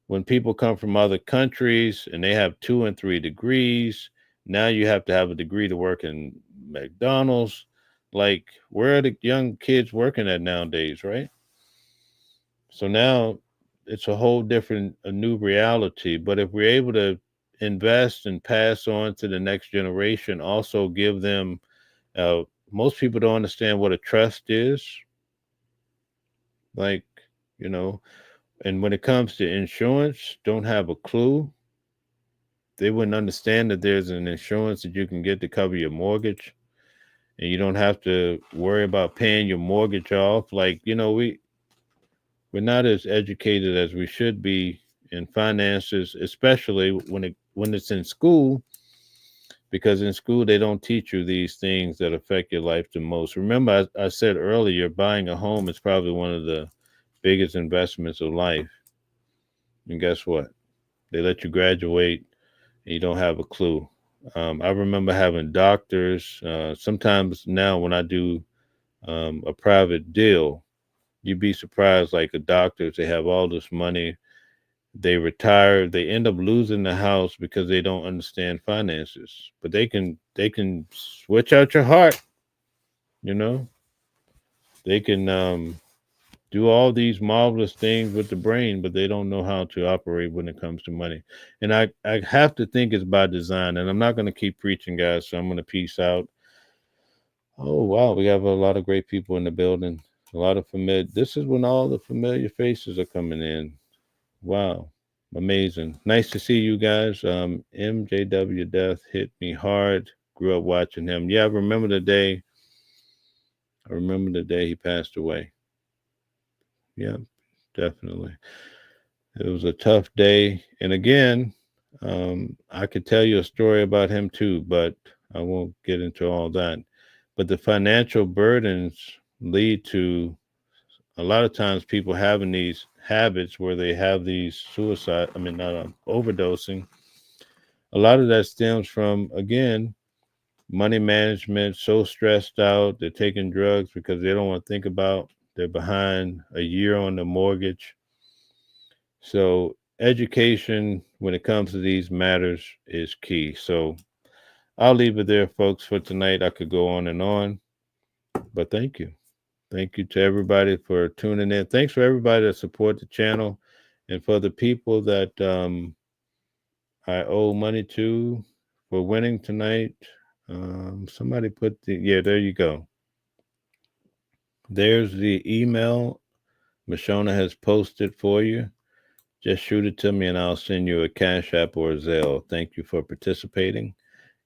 when people come from other countries and they have 2 and 3 degrees, now you have to have a degree to work in McDonald's. Like, where are the young kids working at nowadays, right? So now it's a whole different, a new reality. But if we're able to invest and pass on to the next generation, also give them, uh, most people don't understand what a trust is. Like, you know, and when it comes to insurance, don't have a clue. They wouldn't understand that there's an insurance that you can get to cover your mortgage, and you don't have to worry about paying your mortgage off. Like, we're not as educated as we should be in finances, especially when it's in school, because in school they don't teach you these things that affect your life the most. Remember, I said earlier, buying a home is probably one of the biggest investments of life. And guess what? They let you graduate and you don't have a clue. I remember having doctors. Sometimes now, when I do a private deal, you'd be surprised. Like, the doctors, they have all this money. They retire. They end up losing the house because they don't understand finances. But they can switch out your heart. You know, they can do all these marvelous things with the brain, but they don't know how to operate when it comes to money. And I have to think it's by design. And I'm not going to keep preaching, guys. So I'm going to peace out. Oh, wow. We have a lot of great people in the building. A lot of familiar. This is when all the familiar faces are coming in. Wow. Amazing. Nice to see you guys. MJW Death hit me hard. Grew up watching him. Yeah, I remember the day. I remember the day he passed away. Yeah, definitely. It was a tough day. And again, I could tell you a story about him too, but I won't get into all that. But the financial burdens lead to a lot of times people having these habits where they have these suicide, I mean, not overdosing. A lot of that stems from, again, money management, so stressed out. They're taking drugs because they don't want to think about, they're behind a year on the mortgage. So education when it comes to these matters is key. So I'll leave it there, folks, for tonight. I could go on, but thank you. Thank you to everybody for tuning in. Thanks for everybody that support the channel, and for the people that I owe money to for winning tonight. Somebody put there you go. There's the email Mashona has posted for you. Just shoot it to me and I'll send you a Cash App or a Zelle. Thank you for participating.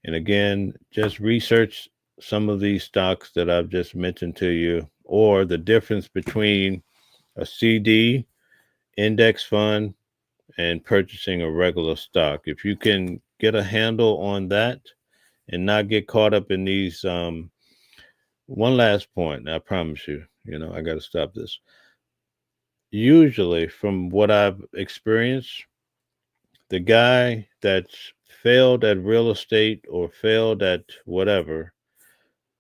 And again, just research some of these stocks that I've just mentioned to you, or the difference between a CD, index fund, and purchasing a regular stock. If you can get a handle on that and not get caught up in these, one last point, I promise you, I got to stop this. Usually, from what I've experienced, the guy that's failed at real estate or failed at whatever,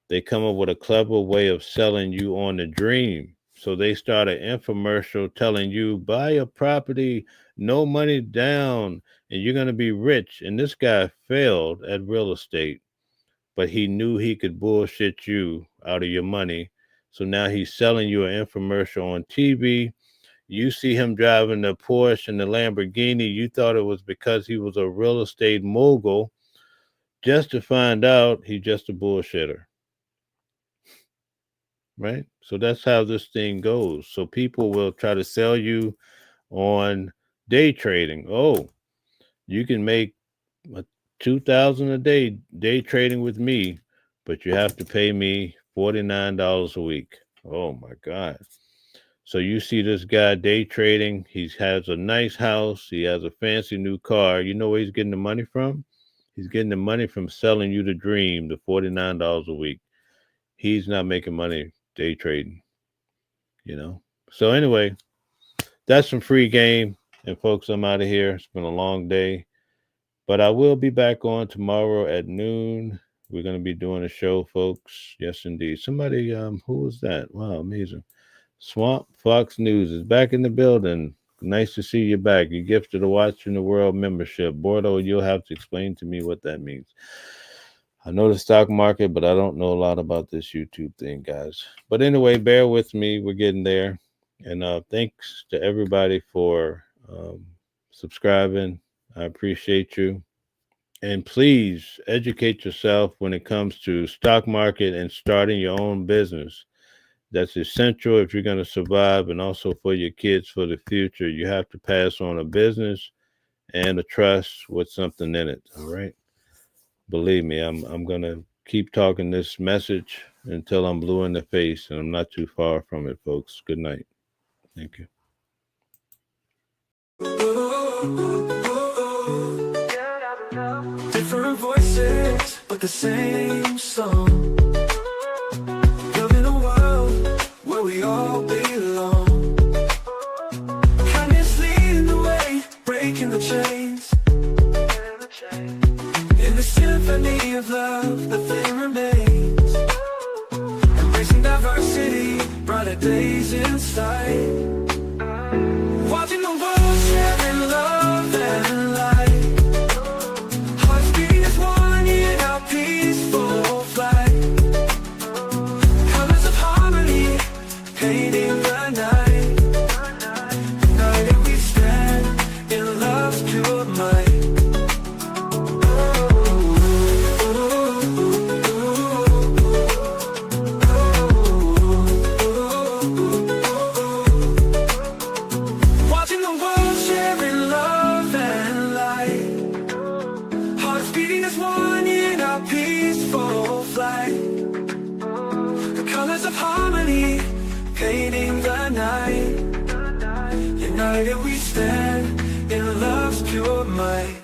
they come up with a clever way of selling you on the dream. So they start an infomercial telling you, buy a property, no money down, and you're going to be rich. And this guy failed at real estate. but he knew he could bullshit you out of your money. So now he's selling you an infomercial on TV. You see him driving the Porsche and the Lamborghini. You thought it was because he was a real estate mogul, just to find out he's just a bullshitter. Right? So that's how this thing goes. So people will try to sell you on day trading. Oh, you can make $2,000 a day trading with me, but you have to pay me $49 a week. Oh my God. So you see this guy day trading. He has a nice house. He has a fancy new car. You know where he's getting the money from? He's getting the money from selling you the dream, the $49 a week. He's not making money day trading, you know? So anyway, that's some free game. And folks, I'm out of here. It's been a long day. But I will be back on tomorrow at noon. We're going to be doing a show, folks. Yes, indeed. Somebody, who was that? Wow, amazing. Swamp Fox News is back in the building. Nice to see you back. You gifted a Watching the World membership. Bordeaux, you'll have to explain to me what that means. I know the stock market, but I don't know a lot about this YouTube thing, guys. But anyway, bear with me. We're getting there. And thanks to everybody for subscribing. I appreciate you. And please educate yourself when it comes to stock market and starting your own business. That's essential if you're going to survive, and also for your kids for the future. You have to pass on a business and a trust with something in it. All right. Believe me, I'm going to keep talking this message until I'm blue in the face, and I'm not too far from it, folks. Good night. Thank you. Different voices, but the same song. Living a world where we all belong. Kindness leading the way, breaking the chains. In the symphony of love, the thing remains. Embracing diversity, brighter days in sight. Watching the world sharing love and light. Peaceful flight, colors of harmony, painting the night. United we stand in love's pure might. Watching the world sharing love and light. Hearts beating as one in our peaceful flight. The colors of harmony, painting the night. United we stand in love's pure might.